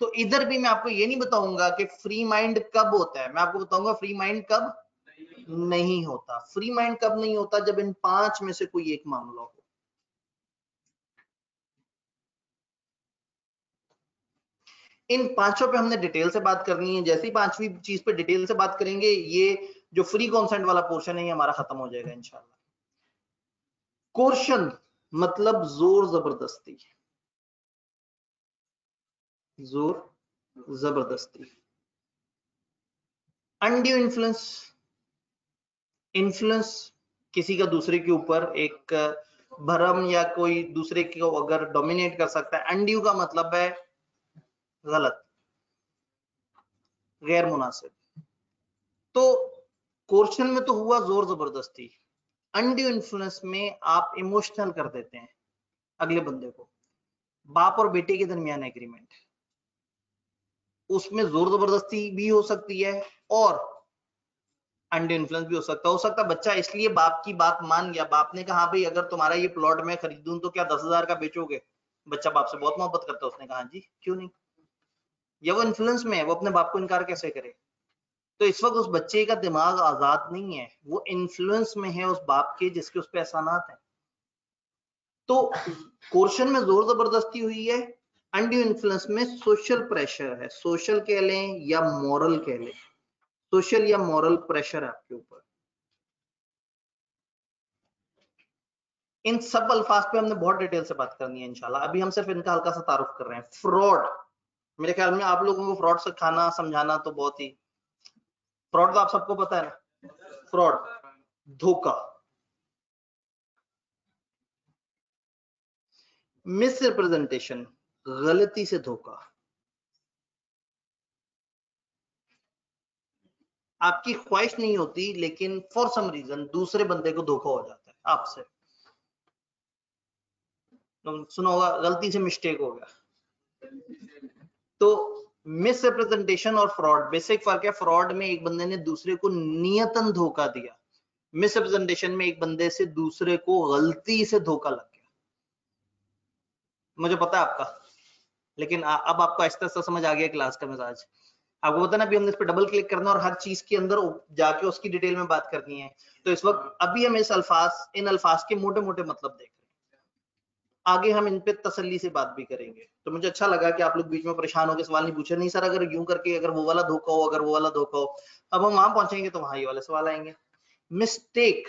तो इधर भी मैं आपको ये नहीं बताऊंगा कि फ्री माइंड कब होता है, मैं आपको बताऊंगा फ्री माइंड कब नहीं होता। फ्री माइंड कब नहीं होता, जब इन 5 में से कोई एक मामला हो। इन पांचों पे हमने डिटेल से बात करनी है। जैसी 5वीं चीज पे डिटेल से बात करेंगे, ये जो फ्री कॉन्सेंट वाला पोर्शन है ये हमारा खत्म हो जाएगा इंशाल्लाह। कोर्शन मतलब जोर जबरदस्ती, जोर जबरदस्ती। अनड्यू इन्फ्लुएंस, इन्फ्लुएंस किसी का दूसरे के ऊपर एक भरम या कोई दूसरे को अगर डोमिनेट कर सकता है। अनड्यू का मतलब है गलत, गैर मुनासिब। तो कोर्शन में तो हुआ जोर जबरदस्ती, अनड्यू इन्फ्लुएंस में आप इमोशनल कर देते हैं अगले बंदे को। बाप और बेटे के दरमियान एग्रीमेंट, उसमें जोर जबरदस्ती भी हो सकती है और अंडर इन्फ्लुएंस भी हो सकता है। बच्चा इसलिए बाप की बात मान गया, बाप ने कहा भाई अगर तुम्हारा ये प्लॉट मैं खरीदूं तो क्या 10,000 का बेचोगे। बच्चा बाप से बहुत मोहब्बत करता है, उसने कहा जी क्यों नहीं। या वो इन्फ्लुएंस में है, वो अपने बाप को इनकार कैसे करे। तो इस वक्त उस बच्चे का दिमाग आजाद नहीं है, वो इन्फ्लुएंस में है उस बाप के जिसके उस पर एहसानात है। तो कोर्शन में जोर जबरदस्ती हुई है, अनड्यू इन्फ्लुएंस में सोशल प्रेशर है, सोशल कह लें या मॉरल कह लें, सोशल या मॉरल प्रेशर है आपके ऊपर। इन सब अल्फाज पे हमने बहुत डिटेल से बात करनी है इंशाल्लाह। अभी हम सिर्फ इनका हल्का सा तारुफ कर रहे हैं। फ्रॉड, मेरे ख्याल में आप लोगों को फ्रॉड सिखाना समझाना तो बहुत ही, फ्रॉड तो आप सबको पता है ना, फ्रॉड धोखा, मिस रिप्रेजेंटेशन गलती से धोखा। आपकी ख्वाहिश नहीं होती लेकिन फॉर सम रीजन दूसरे बंदे को धोखा हो जाता है आपसे। तो सुना होगा गलती से मिस्टेक हो गया। तो मिस रिप्रेजेंटेशन और फ्रॉड बेसिक फर्क है। फ्रॉड में एक बंदे ने दूसरे को नियतन धोखा दिया, मिस रिप्रेजेंटेशन में एक बंदे से दूसरे को गलती से धोखा लग गया। मुझे पता है आपका, लेकिन अब आपको आहिस्ता आहिस्ता समझ आ गया क्लास का मिजाज। आपको पता ना अभी हमने इस पर डबल क्लिक करना और हर चीज के अंदर जाके उसकी डिटेल में बात करनी है। तो इस वक्त अभी हम इन अल्फाज के मोटे मोटे मतलब देख रहे हैं, आगे हम इन पे तसल्ली से बात भी करेंगे। तो मुझे अच्छा लगा कि आप लोग बीच में परेशान होकर सवाल नहीं पूछे, नहीं सर अगर यूं करके अगर वो वाला धोखा हो, अगर वो वाला धोखा हो। अब हम वहां पहुंचेंगे तो वहां ये वाले सवाल आएंगे। मिस्टेक,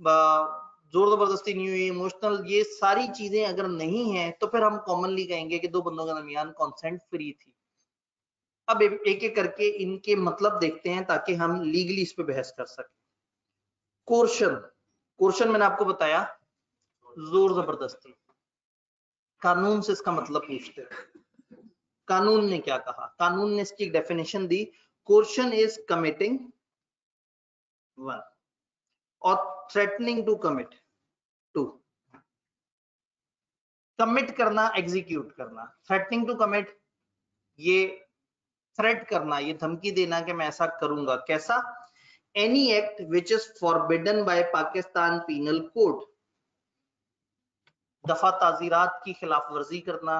जोर जबरदस्ती नहीं हुई, इमोशनल, ये सारी चीजें अगर नहीं है तो फिर हम कॉमनली कहेंगे कि दो बंदों के दरमियान कॉन्सेंट फ्री थी। अब एक एक करके इनके मतलब देखते हैं ताकि हम लीगली इस पे बहस कर सकें। कोर्शन, कोर्शन मैंने आपको बताया जोर जबरदस्ती। कानून से इसका मतलब पूछते हैं, कानून ने क्या कहा? कानून ने इसकी डेफिनेशन दी, कोर्शन इज कमिटिंग वन और threatening to commit to. Commit करना, एग्जीक्यूट करना, थ्रेटनिंग टू कमिट, ये थ्रेट करना, ये धमकी देना कि मैं ऐसा करूंगा। कैसा? Any act which is forbidden by Pakistan penal code, दफा ताजीरात की खिलाफ वर्जी करना।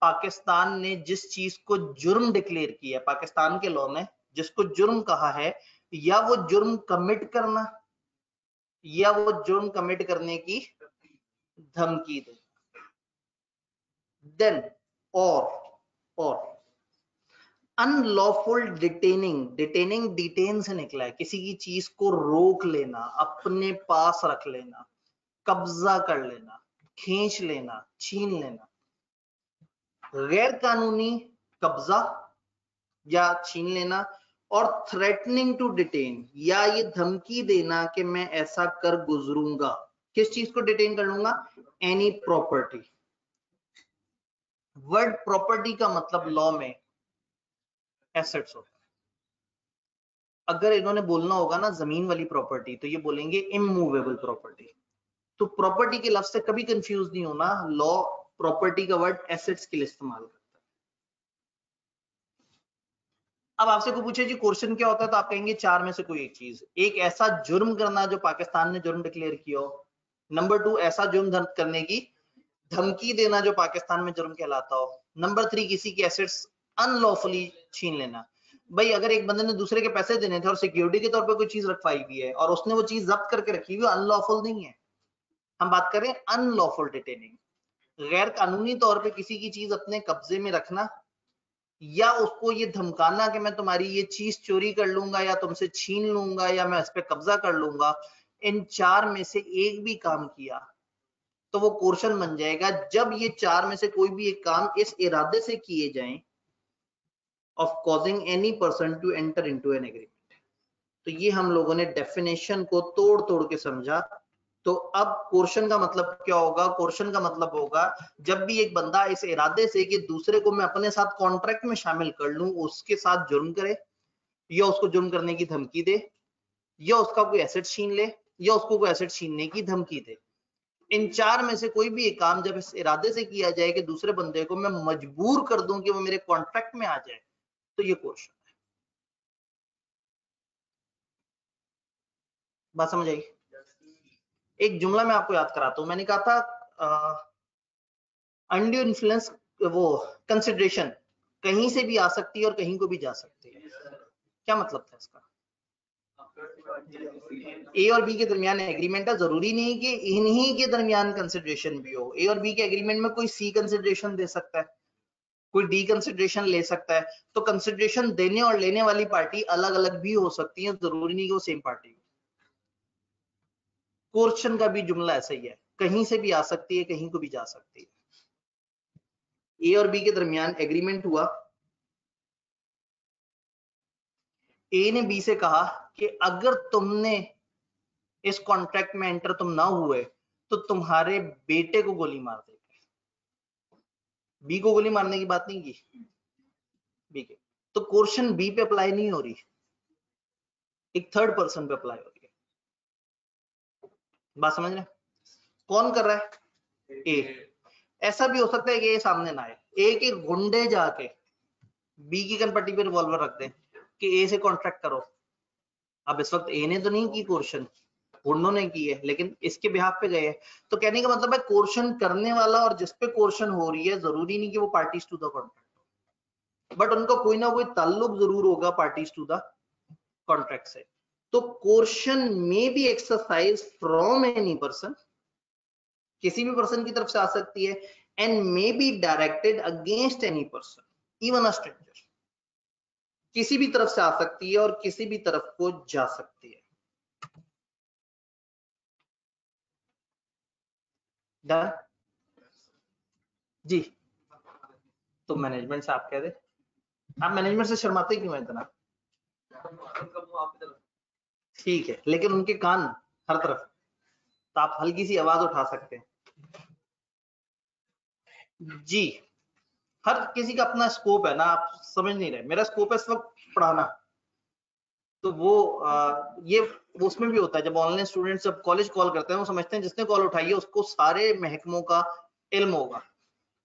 पाकिस्तान ने जिस चीज को जुर्म डिक्लेयर किया, पाकिस्तान के लॉ ने जिसको जुर्म कहा है, या वो जुर्म कमिट करना या वो जुर्म कमिट करने की धमकी दे। देन और अनलॉफुल डिटेनिंग, डिटेनिंग डिटेन से निकला है, किसी की चीज को रोक लेना, अपने पास रख लेना, कब्जा कर लेना, खींच लेना, छीन लेना। गैर कानूनी कब्जा या छीन लेना, और थ्रेटनिंग टू डिटेन, या ये धमकी देना कि मैं ऐसा कर गुजरूंगा। किस चीज को डिटेन कर लूंगा? Any property. वर्ड प्रॉपर्टी का मतलब लॉ में एसेट्स होता है। अगर इन्होंने बोलना होगा ना जमीन वाली प्रॉपर्टी, तो ये बोलेंगे इमूवेबल प्रॉपर्टी। तो प्रॉपर्टी के लफ्ज से कभी कंफ्यूज नहीं होना, लॉ प्रॉपर्टी का वर्ड एसेट्स के लिए इस्तेमाल करता है। अब आपसे कोई पूछे जी क्वेश्चन क्या होता है, तो आप कहेंगे चार में से कोई एक चीज। एक, ऐसा जुर्म करना जो पाकिस्तान ने जुर्म डिक्लेयर किया हो। नंबर टू, ऐसा जुर्म करने की धमकी देना जो पाकिस्तान में जुर्म कहलाता हो। नंबर थ्री, किसी की एसेट्स अनलॉफुली छीन लेना। भाई अगर एक बंदे ने दूसरे के पैसे देने थे और सिक्योरिटी के तौर पे कोई चीज रखवाई हुई है और उसने वो चीज जब्त करके रखी हुई, अनलॉफुल नहीं है। हम बात करें अनलॉफुल डिटेनिंग, गैर कानूनी तौर पे किसी की चीज अपने कब्जे में रखना या उसको ये धमकाना कि मैं तुम्हारी ये चीज चोरी कर लूंगा या तुमसे छीन लूंगा या मैं इस पे कब्जा कर लूंगा। इन चार में से एक भी काम किया तो वो कोर्शन बन जाएगा, जब ये चार में से कोई भी एक काम इस इरादे से किए जाएं of causing any person to enter into an agreement. तो ये हम लोगों ने डेफिनेशन को तोड़ तोड़ के समझा। तो अब कोर्शन का मतलब क्या होगा? कोर्शन का मतलब होगा जब भी एक बंदा इस इरादे से कि दूसरे को मैं अपने साथ कॉन्ट्रैक्ट में शामिल कर लूं, उसके साथ जुर्म करे या उसको जुर्म करने की धमकी दे या उसका कोई एसेट छीन ले या उसको कोई एसेट छीनने की धमकी दे। इन चार में से कोई भी एक काम जब इस इरादे से किया जाए कि दूसरे बंदे को मैं मजबूर कर दूं कि वो मेरे कॉन्ट्रैक्ट में आ जाए, तो ये कोर्शन है। बात समझ आई? एक जुमला मैं आपको याद कराता हूं। मैंने कहा था अनड्यू इन्फ्लुएंस, वो कंसिडरेशन कहीं से भी आ सकती है और कहीं को भी जा सकती है। क्या मतलब था इसका? ए और बी के दरमियान एग्रीमेंट है, जरूरी नहीं कि इन्हीं के दरमियान कंसिडरेशन भी हो। ए और बी के एग्रीमेंट में कोई सी कंसिडरेशन दे सकता है, कोई डी कंसिडरेशन ले सकता है। तो कंसिडरेशन देने और लेने वाली पार्टी अलग अलग भी हो सकती है, जरूरी नहीं कि वो सेम पार्टी हो। कोर्शन का भी जुमला ऐसा ही है, कहीं से भी आ सकती है, कहीं को भी जा सकती है। ए और बी के दरमियान एग्रीमेंट हुआ, ए ने बी से कहा कि अगर तुमने इस कॉन्ट्रैक्ट में एंटर तुम ना हुए तो तुम्हारे बेटे को गोली मार देंगे। बी को गोली मारने की बात नहीं की, बी के। तो कोर्शन बी पे अप्लाई नहीं हो रही, एक थर्ड पर्सन पे अप्लाई हो रही है। बात समझ रहे? कौन कर रहा है? ए। ऐसा भी हो सकता है कि ए सामने ना आए, ए के गुंडे जाके बी की कनपट्टी पे रिवॉल्वर रख दें कि ए से कॉन्ट्रैक्ट करो। अब इस वक्त ए ने तो नहीं की कोर्शन, गुंडों ने की है, लेकिन इसके बिहाफ पे गए हैं। तो कहने का मतलब है कोर्शन करने वाला और जिस पे कोर्शन हो रही है, जरूरी नहीं कि वो parties to the contract, but उनका कोई ना कोई ताल्लुक जरूर होगा पार्टीज टू द कॉन्ट्रैक्ट से। तो कोर्शन में be exercise from any person, किसी भी पर्सन की तरफ से आ सकती है, and may be directed against any person even a stranger. किसी भी तरफ से आ सकती है और किसी भी तरफ को जा सकती है। डन जी। तो मैनेजमेंट से आप कह दे, आप मैनेजमेंट से शर्माते क्यों हैं इतना? ठीक है, लेकिन उनके कान हर तरफ, तो आप हल्की सी आवाज उठा सकते हैं जी। हर किसी का अपना स्कोप है ना, आप समझ नहीं रहे। मेरा स्कोप है इस वक्त पढ़ाना, तो वो ये उसमें भी होता है। जब ऑनलाइन स्टूडेंट्स जब कॉलेज कॉल करते हैं, वो समझते हैं जिसने कॉल उठाई है उसको सारे महकमों का इल्म होगा।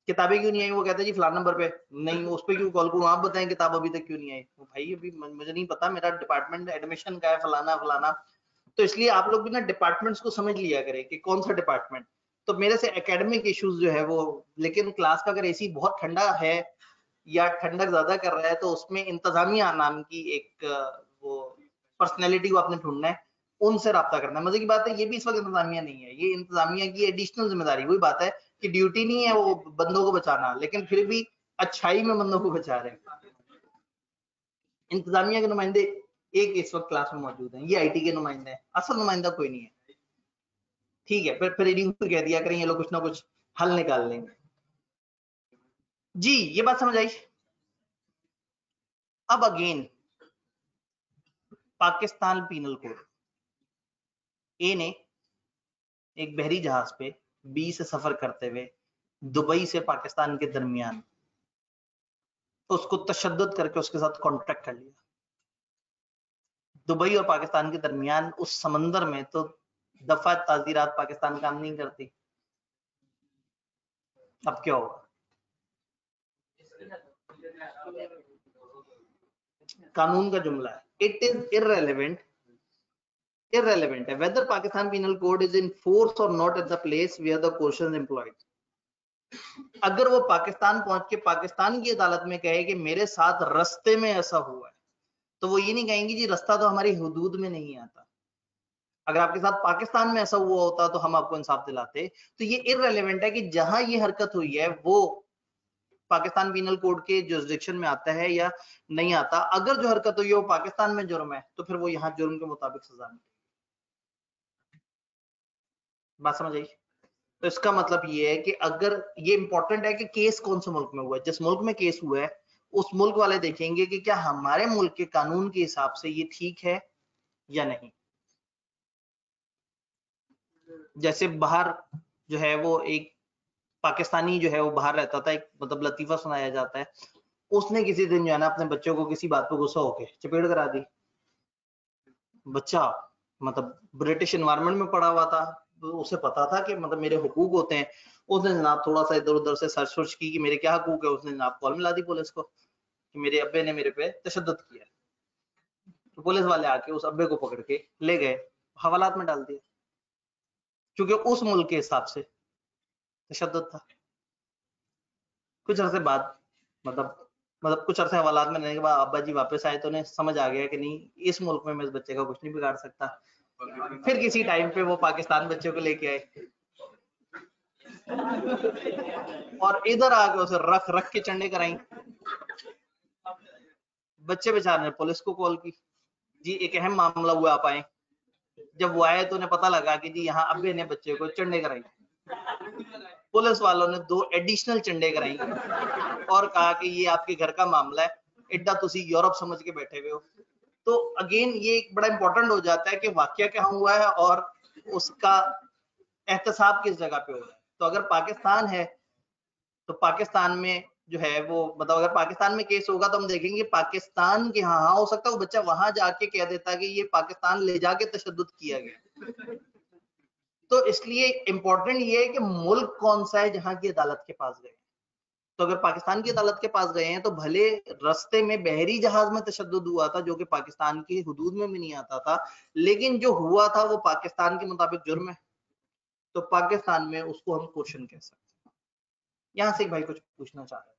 किताबें क्यों नहीं आई, वो कहते हैं जी फलाना नंबर पे नहीं, उस पे क्यों कॉल करूं, आप बताएं किताब अभी तक क्यों नहीं आई। वो भाई अभी मुझे नहीं पता, मेरा डिपार्टमेंट एडमिशन का है, फलाना फलाना। तो इसलिए आप लोग भी ना डिपार्टमेंट्स को समझ लिया करें कि कौन सा डिपार्टमेंट। तो मेरे से एकेडमिक इश्यूज जो है वो, लेकिन क्लास का अगर एसी बहुत ठंडा है या ठंडक ज्यादा कर रहा है, तो उसमें इंतजामिया नाम की एक वो पर्सनैलिटी को आपने ढूंढना है, उनसे राब्ता करना है। मजे की बात है, ये भी इस वक्त इंतजामिया नहीं है, ये इंतजामिया की एडिशनल जिम्मेदारी। वही बात है कि ड्यूटी नहीं है वो बंदों को बचाना, लेकिन फिर भी अच्छाई में बंदों को बचा रहे हैं। इंतजामिया के नुमाइंदे एक इस वक्त क्लास में मौजूद हैं, ये आईटी के नुमाइंदे हैं, असल नुमाइंदा कोई नहीं है। ठीक है, फिर रीडिंग कह दिया करें, ये लोग कुछ ना कुछ हल निकाल लेंगे जी। ये बात समझ आई? अब अगेन पाकिस्तान पीनल कोड, ए ने एक बहरी जहाज पे बी से सफर करते हुए दुबई से पाकिस्तान के दरमियान, तो उसको तशद्दुद करके उसके साथ कॉन्ट्रैक्ट कर लिया। दुबई और पाकिस्तान के दरमियान उस समंदर में तो दफा ताजीरात पाकिस्तान काम नहीं करती। अब क्या होगा? कानून का जुमला है, इट इज इररेलेवेंट है whether Pakistan penal code is in force or not at the place where the question is employed. अगर वो पाकिस्तान पहुंच के पाकिस्तान की अदालत में कहे कि मेरे साथ रास्ते में ऐसा हुआ है, तो वो ये नहीं कहेंगे जी रास्ता तो हमारी हुदूद में नहीं आता। अगर आपके साथ पाकिस्तान में ऐसा हुआ होता तो हम आपको इंसाफ दिलाते। तो ये इररेलेवेंट है कि जहां ये हरकत हुई है वो पाकिस्तान पीनल कोड के जुरिसडिक्शन में आता है या नहीं आता। अगर जो हरकत हुई है वो पाकिस्तान में जुर्म है, तो फिर वो यहाँ जुर्म के मुताबिक सजा मिलेगी। बात समझ आई? तो इसका मतलब ये है कि अगर ये इंपॉर्टेंट है कि केस कौन से मुल्क में हुआ है, जिस मुल्क में केस हुआ है उस मुल्क वाले देखेंगे कि क्या हमारे मुल्क के कानून के हिसाब से ये ठीक है या नहीं। जैसे बाहर जो है वो एक पाकिस्तानी जो है वो बाहर रहता था, एक मतलब लतीफा सुनाया जाता है, उसने किसी दिन जो है ना अपने बच्चों को किसी बात पे गुस्सा होके चपेट करा दी। बच्चा मतलब ब्रिटिश एनवायरनमेंट में पड़ा हुआ था, तो उसे पता था कि मतलब मेरे हुकूक होते हैं। उसने जनाब थोड़ा सा इधर उधर से सर्च की कि मेरे क्या हुकूक है। उसने जनाब कॉल मिला दी पुलिस को कि मेरे अब्बे ने मेरे पे तशद्दुद किया। तो पुलिस वाले आके उस अब्बे को पकड़ के ले गए, हवालात में डाल दिया, क्योंकि उस मुल्क के हिसाब से तशद्दुद था। कुछ अरसे बाद मतलब कुछ अरसे हवालात में रहने के बाद अब्बा जी वापस आए, तो उन्हें समझ आ गया कि नहीं, इस मुल्क में मैं इस बच्चे का कुछ नहीं बिगाड़ सकता। फिर किसी टाइम पे वो पाकिस्तान बच्चे को लेके आए और इधर आके उसे रख के चंडे कराई। बच्चे बेचारे ने पुलिस को कॉल की, जी एक अहम मामला हुआ, आप आए। जब वो आए तो उन्हें पता लगा कि जी यहाँ अब्बे ने बच्चे को चंडे कराई। पुलिस वालों ने 2 एडिशनल चंडे कराई और कहा कि ये आपके घर का मामला है, एड्डा तुसी यूरोप समझ के बैठे हुए हो। तो अगेन ये एक बड़ा इंपॉर्टेंट हो जाता है कि वाकया क्या हुआ है और उसका एहतसाब किस जगह पे हो रहा है। तो अगर पाकिस्तान है तो पाकिस्तान में जो है वो मतलब अगर पाकिस्तान में केस होगा तो हम देखेंगे पाकिस्तान के हाँ हो सकता है वो बच्चा वहां जाके कह देता कि ये पाकिस्तान ले जाके तशद्दुद किया गया। तो इसलिए इंपॉर्टेंट ये है कि मुल्क कौन सा है जहां की अदालत के पास गए। तो अगर पाकिस्तान की अदालत के पास गए हैं तो भले रास्ते में बहरी जहाज में तशद्दुद हुआ था जो कि पाकिस्तान की हुदूद में भी नहीं आता था, लेकिन जो हुआ था वो पाकिस्तान के मुताबिक जुर्म है, तो पाकिस्तान में उसको हम क्वेश्चन कह सकते हैं। यहाँ से भाई कुछ पूछना चाह रहे थे?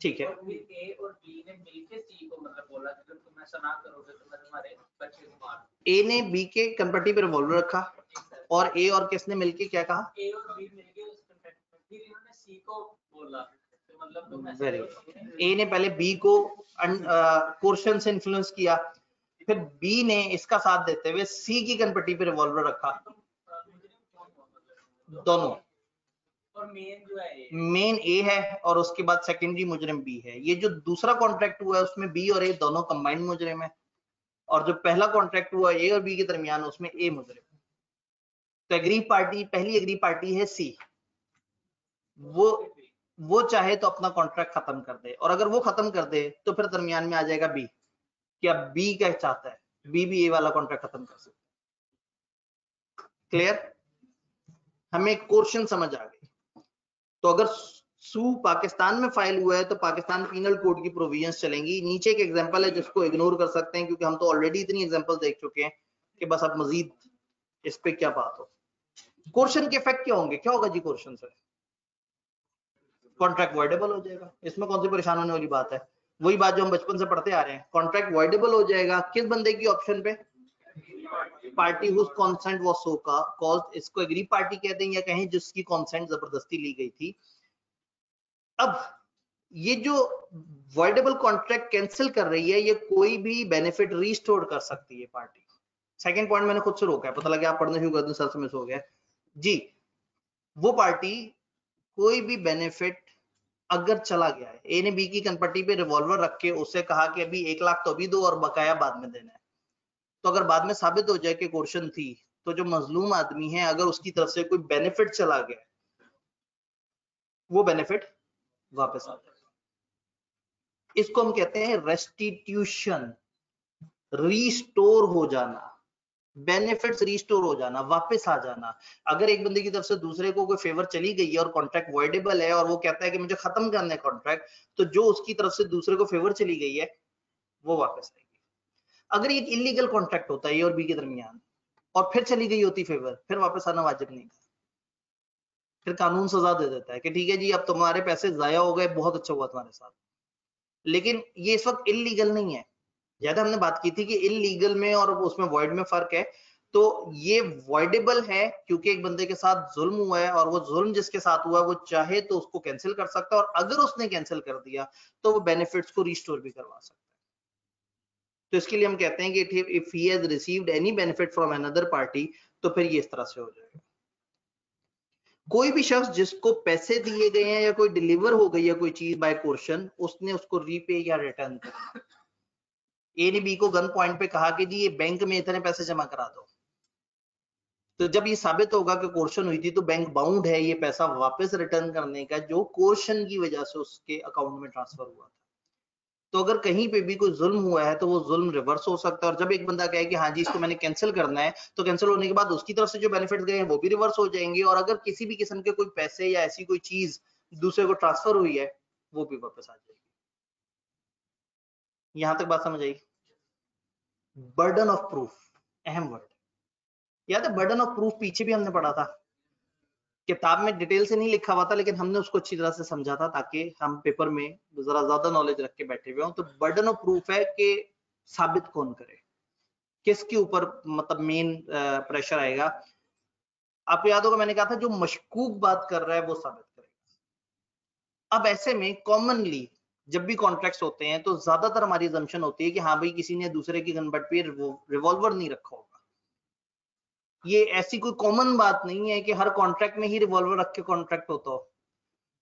ठीक है। ए ने बी के कनपट्टी पे रिवॉल्वर रखा और ए और किसने मिलके क्या कहा? ए और बी मिलके उस कनपट्टी इन्होंने सी को बोला। वेरी, ए ने पहले बी को क्वेश्चन से इन्फ्लुएंस किया, फिर बी ने इसका साथ देते हुए सी की कनपट्टी पे रिवॉल्वर रखा, दोनों, और मेन जो है मेन ए है और उसके बाद सेकेंडरी मुजरिम बी है। ये जो दूसरा कॉन्ट्रैक्ट हुआ है उसमें बी और ए दोनों कंबाइंड मुजरिम है, और जो पहला कॉन्ट्रैक्ट हुआ ए और बी के दरमियान उसमें ए मुजरिम। तो एग्री पार्टी, पहली एग्री पार्टी है सी, वो चाहे तो अपना कॉन्ट्रैक्ट खत्म कर दे, और अगर वो खत्म कर दे तो फिर दरमियान में आ जाएगा बी कि अब बी क्या चाहता है, बी भी ए वाला कॉन्ट्रैक्ट खत्म कर सकता है। क्लियर? हमें क्वेश्चन समझ आ गई। तो अगर सू पाकिस्तान में फाइल हुआ है तो पाकिस्तान पीनल कोड की प्रोविजंस चलेंगी। नीचे एक एग्जांपल है जिसको इग्नोर कर सकते हैं क्योंकि हम तो ऑलरेडी इतनी एग्जांपल देख चुके हैं कि बस अब मजीद इस पे क्या बात हो। क्वेश्चन के इफेक्ट क्या होंगे? क्या होगा जी क्वेश्चन से? कॉन्ट्रैक्ट वॉइडेबल हो जाएगा, इसमें कौन सी परेशान होने वाली बात है? वही बात जो हम बचपन से पढ़ते आ रहे हैं, कॉन्ट्रैक्ट वॉइडेबल हो जाएगा किस बंदे की ऑप्शन पे? Party whose consent was so caused. इसको एग्री पार्टी कहते हैं या कहें जिसकी कंसेंट जबरदस्ती ली गई थी। अब ये जो वॉइडेबल कॉन्ट्रैक्ट कैंसिल कर रही है, ये कोई भी बेनिफिट रीस्टोर कर सकती है पार्टी। सेकंड पॉइंट मैंने खुद से रोका है, पता लगा आप पढ़ने शुरू कर दें सर से मिस हो गया जी। वो पार्टी कोई भी बेनिफिट अगर चला गया है, ए ने बी की कनपट्टी पे रिवॉल्वर रख के उससे कहा कि अभी 1 लाख तो अभी दो और बकाया बाद में देना है, तो अगर बाद में साबित हो जाए कि कोर्शन थी, तो जो मजलूम आदमी है अगर उसकी तरफ से कोई बेनिफिट चला गया, वो बेनिफिट वापस आ जाए। इसको हम कहते हैं रेस्टिट्यूशन, रीस्टोर हो जाना, बेनिफिट्स रीस्टोर हो जाना, वापस आ जाना। अगर एक बंदे की तरफ से दूसरे को कोई फेवर चली गई है और कॉन्ट्रैक्ट वॉइडेबल है और वो कहता है कि मुझे खत्म करना है कॉन्ट्रैक्ट, तो जो उसकी तरफ से दूसरे को फेवर चली गई है वो वापस आएगी। अगर ये इलीगल कॉन्ट्रैक्ट होता है ए और बी के दरमियान और फिर चली गई होती फेवर, फिर वापस आना वाजिब नहीं था, फिर कानून सजा दे देता है कि ठीक है जी अब तुम्हारे पैसे जाया हो गए, बहुत अच्छा हुआ तुम्हारे साथ। लेकिन ये इस वक्त इलीगल नहीं है। ज्यादा हमने बात की थी कि इलीगल में और उसमें वॉइड में फर्क है। तो ये वॉइडेबल है क्योंकि एक बंदे के साथ जुल्म हुआ है और वो जुल्म जिसके साथ हुआ है वो चाहे तो उसको कैंसिल कर सकता है, और अगर उसने कैंसिल कर दिया तो वो बेनिफिट्स को रिस्टोर भी करवा सकता है। तो इसके लिए हम कहते हैं कि if he has received any benefit from another party, तो फिर ये इस तरह से हो जाएगा। कोई भी शख्स जिसको पैसे दिए गए हैं या कोई डिलीवर हो गई है कोई चीज बाय कोर्शन, उसने उसको रीपे या रिटर्न करना। ए ने बी को गन पॉइंट पे कहा कि जी ये बैंक में इतने पैसे जमा करा दो, तो जब ये साबित होगा कि कोर्शन हुई थी तो बैंक बाउंड है ये पैसा वापस रिटर्न करने का जो कोर्शन की वजह से उसके अकाउंट में ट्रांसफर हुआ था। तो अगर कहीं पे भी कोई जुल्म हुआ है तो वो जुल्म रिवर्स हो सकता है, और जब एक बंदा कहे कि हाँ जी इसको मैंने कैंसिल करना है, तो कैंसिल होने के बाद उसकी तरफ से जो बेनिफिट गए हैं वो भी रिवर्स हो जाएंगे, और अगर किसी भी किस्म के कोई पैसे या ऐसी कोई चीज दूसरे को ट्रांसफर हुई है वो भी वापस आ जाएगी। यहां तक बात समझ आई? बर्डन ऑफ प्रूफ अहम वर्ड याद है? बर्डन ऑफ प्रूफ पीछे भी हमने पढ़ा था, किताब में डिटेल से नहीं लिखा हुआ था लेकिन हमने उसको अच्छी तरह से समझा था ताकि हम पेपर में जरा ज्यादा नॉलेज रख के बैठे हुए हों। तो बर्डन ऑफ प्रूफ है कि साबित कौन करे, किसके ऊपर मतलब मेन प्रेशर आएगा। आपको याद होगा मैंने कहा था जो मशकूक बात कर रहा है वो साबित करेगा। अब ऐसे में कॉमनली जब भी कॉन्ट्रैक्ट्स होते हैं तो ज्यादातर हमारी assumption होती है कि हाँ भाई किसी ने दूसरे की गन बट पे रिवॉल्वर नहीं रखा होगा। ये ऐसी कोई कॉमन बात नहीं है कि हर कॉन्ट्रैक्ट में ही रिवॉल्वर रख के कॉन्ट्रैक्ट होता हो।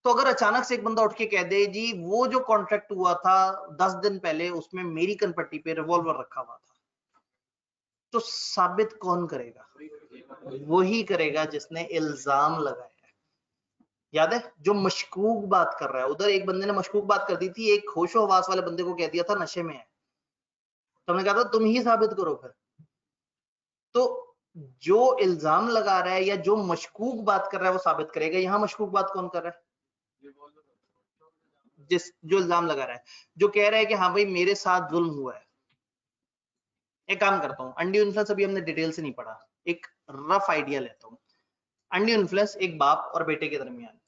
तो अगर अचानक से एक बंदा उठ के कह दे जी वो जो कॉन्ट्रैक्ट हुआ था 10 दिन पहले उसमें मेरी कनपट्टी पे रिवॉल्वर रखा हुआ था, तो साबित कौन करेगा? वही करेगा जिसने इल्जाम लगाया। याद है जो मशकूक बात कर रहा है, उधर एक बंदे ने मशकूक बात कर दी थी, एक होशो हवास वाले बंदे को कह दिया था नशे में है, तो हमने कहा था तुम ही साबित करो फिर। तो जो इल्जाम लगा रहा है या जो मशकूक बात कर रहा है वो साबित करेगा। यहां मशकूक बात कौन कर रहा है? जो इल्जाम लगा रहा है, जो कह रहा है कि हाँ भाई मेरे साथ जुल्म हुआ है। एक काम करता हूँ, अंडी इन्फ्लुएंस अभी हमने डिटेल से नहीं पढ़ा, एक रफ आइडिया लेता हूँ। अंडी इन्फ्लुएंस एक बाप और बेटे के दरमियान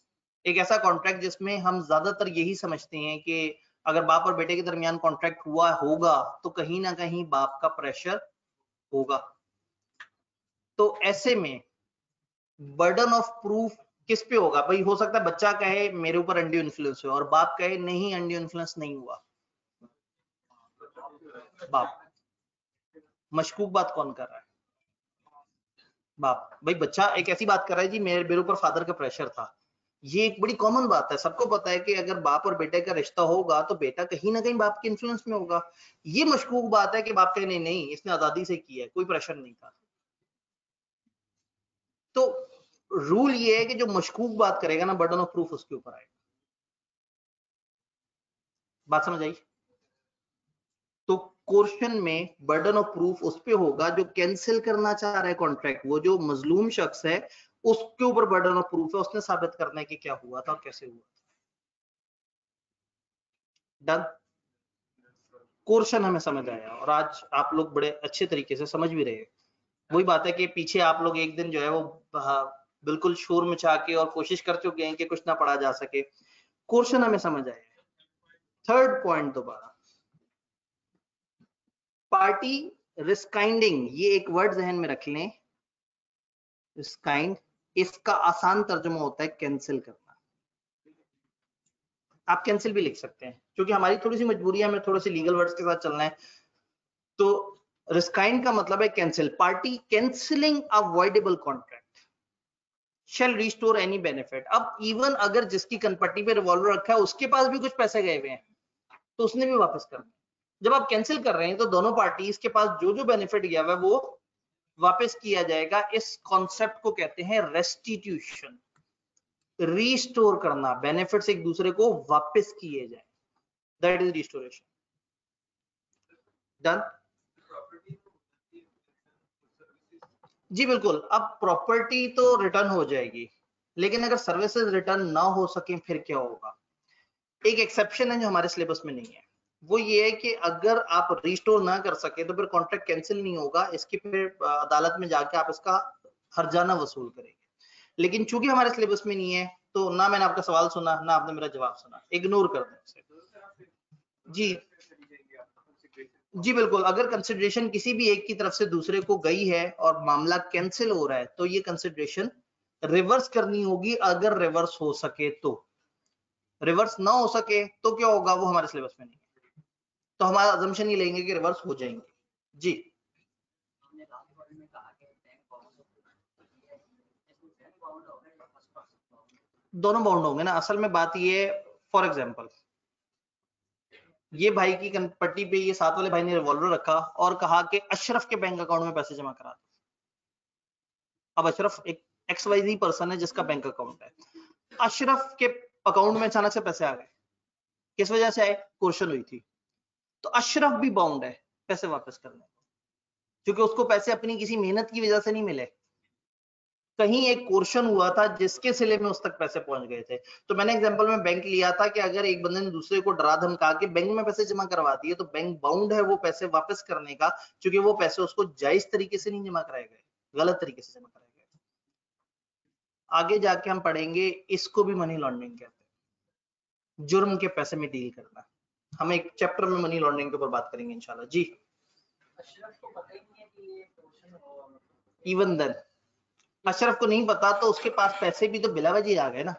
एक ऐसा कॉन्ट्रैक्ट जिसमें हम ज्यादातर यही समझते हैं कि अगर बाप और बेटे के दरमियान कॉन्ट्रैक्ट हुआ होगा तो कहीं ना कहीं बाप का प्रेशर होगा। तो ऐसे में बर्डन ऑफ प्रूफ किस पे होगा? भाई हो सकता है बच्चा कहे मेरे ऊपर अंडी इन्फ्लुएंस हुआ और बाप कहे नहीं अंडी इन्फ्लुएंस नहीं हुआ। बाप मशकूक बात कौन कर रहा है? बाप। भाई बच्चा एक ऐसी बात कर रहा है जी मेरे ऊपर फादर का प्रेशर था, ये एक बड़ी कॉमन बात है, सबको पता है कि अगर बाप और बेटे का रिश्ता होगा तो बेटा कहीं ना कहीं बाप के इन्फ्लुएंस में होगा। ये मशकूक बात है कि बाप कहे नहीं नहीं इसने आजादी से किया है, कोई प्रेशर नहीं था। तो रूल ये है कि जो मशकूक बात करेगा ना, बर्डन ऑफ प्रूफ उसके ऊपर आएगा। बात समझ आई? तो क्वेश्चन में बर्डन ऑफ प्रूफ उस पे होगा जो कैंसिल करना चाह रहा है कॉन्ट्रैक्ट, वो जो मजलूम शख्स है उसके ऊपर बर्डन ऑफ प्रूफ है, उसने साबित करना है कि क्या हुआ था और कैसे हुआ था। डन? क्वेश्चन हमें समझ आया और आज आप लोग बड़े अच्छे तरीके से समझ भी रहे हैं। वही बात है कि पीछे आप लोग एक दिन जो है वो बिल्कुल शोर मचा के और कोशिश कर चुके हैं कि कुछ ना पढ़ा जा सके। क्वेश्चन हमें समझ आया। थर्ड पॉइंट दोबारा, पार्टी रिस्काइंडिंग, ये एक वर्ड जहन में रख लें, रिस्काइंड, इसका आसान तर्जुमा होता है कैंसिल करना। आप कैंसिल भी लिख सकते हैं, क्योंकि हमारी थोड़ी सी मजबूरी है, हमें थोड़े से लीगल वर्ड्स के साथ चलना है। तो रिस्काइंड का मतलब है cancel. Party cancelling avoidable contract shall restore any benefit. अब इवन अगर जिसकी कनपट्टी पे रिवॉल्वर रखा है उसके पास भी कुछ पैसे गए हुए हैं तो उसने भी वापस करना। जब आप कैंसिल कर रहे हैं तो दोनों पार्टीज के पास जो जो बेनिफिट गया हुआ है वो वापस किया जाएगा। इस कॉन्सेप्ट को कहते हैं रेस्टिट्यूशन, रिस्टोर करना, बेनिफिट्स एक दूसरे को वापस किए जाए, दैट इज रिस्टोरेशन। डन? जी बिल्कुल। अब प्रॉपर्टी तो रिटर्न हो जाएगी, लेकिन अगर सर्विसेज रिटर्न ना हो सके फिर क्या होगा? एक एक्सेप्शन है जो हमारे सिलेबस में नहीं है, वो ये है कि अगर आप रिस्टोर ना कर सके तो फिर कॉन्ट्रैक्ट कैंसिल नहीं होगा, इसकी फिर अदालत में जाके आप इसका हर्जाना वसूल करेंगे। लेकिन चूंकि हमारे सिलेबस में नहीं है तो ना मैंने आपका सवाल सुना ना आपने मेरा जवाब सुना, इग्नोर कर दें उसे। जी जी बिल्कुल। अगर कंसिडरेशन किसी भी एक की तरफ से दूसरे को गई है और मामला कैंसिल हो रहा है तो ये कंसिडरेशन रिवर्स करनी होगी, अगर रिवर्स हो सके तो। रिवर्स ना हो सके तो क्या होगा वो हमारे सिलेबस में नहीं है, तो हमारा अजम्पशन ये लेंगे कि रिवर्स हो जाएंगे। जी दोनों बाउंड होंगे ना। असल में बात ये, फॉर एग्जांपल ये भाई की पट्टी पे ये साथ वाले भाई ने रिवॉल्वर रखा और कहा कि अशरफ के बैंक अकाउंट में पैसे जमा करा दो। अब अशरफ एक XYZ पर्सन है जिसका बैंक अकाउंट है, अशरफ के अकाउंट में अचानक से पैसे आ गए, किस वजह से आए? क्वेश्चन हुई थी, तो अशरफ भी बाउंड है पैसे वापस करने को, क्योंकि उसको पैसे अपनी किसी मेहनत की वजह से नहीं मिले, कहीं एक क्वेश्चन हुआ था जिसके सिले में उस तक पैसे पहुंच गए थे। तो मैंने एग्जांपल में बैंक लिया था कि अगर एक बंदे ने दूसरे को डरा धमका के बैंक में पैसे जमा करवा दिए तो बैंक बाउंड है वो पैसे वापस करने का, क्योंकि वो पैसे उसको जायज तरीके से नहीं जमा कराए गए, गलत तरीके से जमा कराए गए। आगे जाके हम पढ़ेंगे, इसको भी मनी लॉन्ड्रिंग कहते हैं, जुर्म के पैसे में डील करना। हम एक चैप्टर में मनी लॉन्ड्रिंग के ऊपर बात करेंगे इंशाल्लाह। जी इवन देन अशरफ को नहीं पता तो उसके पास पैसे भी तो बिला वजह आ गए ना,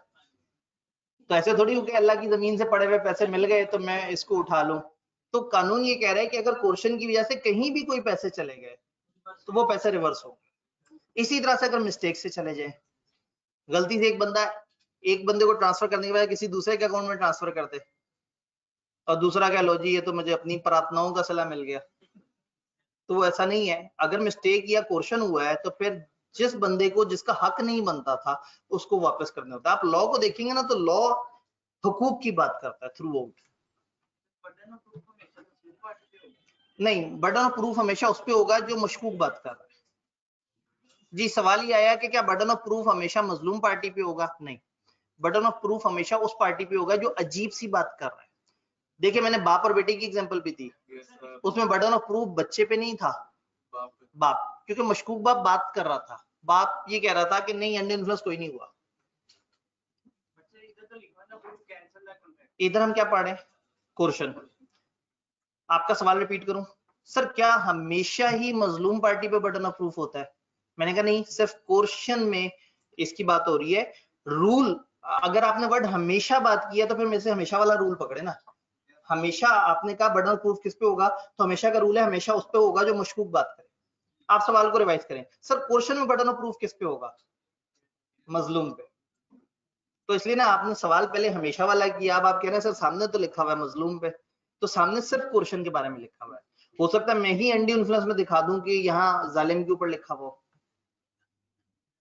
तो ऐसे थोड़ी हो कि अल्लाह की जमीन से पड़े हुए पैसे मिल गए तो मैं इसको उठा लूं। तो कानून ये कह रहा है कि अगर क्वेश्चन की वजह से कहीं भी कोई पैसे चले गए तो वो पैसे रिवर्स हो। इसी तरह से अगर मिस्टेक से चले जाए, गलती से एक बंदे को ट्रांसफर करने के बाद किसी दूसरे के अकाउंट में ट्रांसफर कर दे और दूसरा क्या, लो जी ये तो मुझे अपनी प्रार्थनाओं का सलाह मिल गया, तो वो ऐसा नहीं है। अगर मिस्टेक या क्वेश्चन हुआ है तो फिर जिस बंदे को जिसका हक नहीं बनता था उसको वापस करना होता है। आप लॉ को देखेंगे ना तो लॉ हुकूक की बात करता है थ्रू आउट। नहीं, बर्डन ऑफ प्रूफ हमेशा उस पे होगा जो मशकूक बात कर रहा है। जी सवाल ये आया कि क्या बर्डन ऑफ प्रूफ हमेशा मजलूम पार्टी पे होगा? नहीं, बर्डन ऑफ प्रूफ हमेशा उस पार्टी पे होगा जो अजीब सी बात कर रहा है। देखिए मैंने बाप और बेटे की एग्जांपल भी दी, उसमें बर्डन ऑफ प्रूफ बच्चे पे नहीं था, बाप, क्योंकि मशकूक बाप बात कर रहा था, बाप ये कह रहा था कि नहीं अंडर इन्फ्लुएंस कोई नहीं हुआ। इधर हम क्या पढ़े? क्वेश्चन। आपका सवाल रिपीट करूं सर, क्या हमेशा ही मजलूम पार्टी पे बर्डन ऑफ प्रूफ होता है? मैंने कहा नहीं, सिर्फ क्वेश्चन में इसकी बात हो रही है। रूल, अगर आपने वर्ड हमेशा बात किया तो फिर मेरे से हमेशा वाला रूल पकड़े ना। हमेशा आपने कहा बर्डन ऑफ प्रूफ किस पे होगा, तो हमेशा का रूल है हमेशा उस पे होगा जो मशकूक बात करे। आप सवाल को रिवाइज करें। सर क्वेश्चन में बर्डन ऑफ प्रूफ किस पे होगा? मजलूम पे। तो इसलिए ना आपने सवाल पहले हमेशा वाला किया, अब आप कह रहे हैं सर सामने तो लिखा हुआ है मजलूम पे, तो सामने सिर्फ क्वेश्चन के बारे में लिखा हुआ है। हो सकता है मैं ही अनड्यू इन्फ्लुएंस में दिखा दूं कि यहाँ जालिम के ऊपर लिखा हुआ।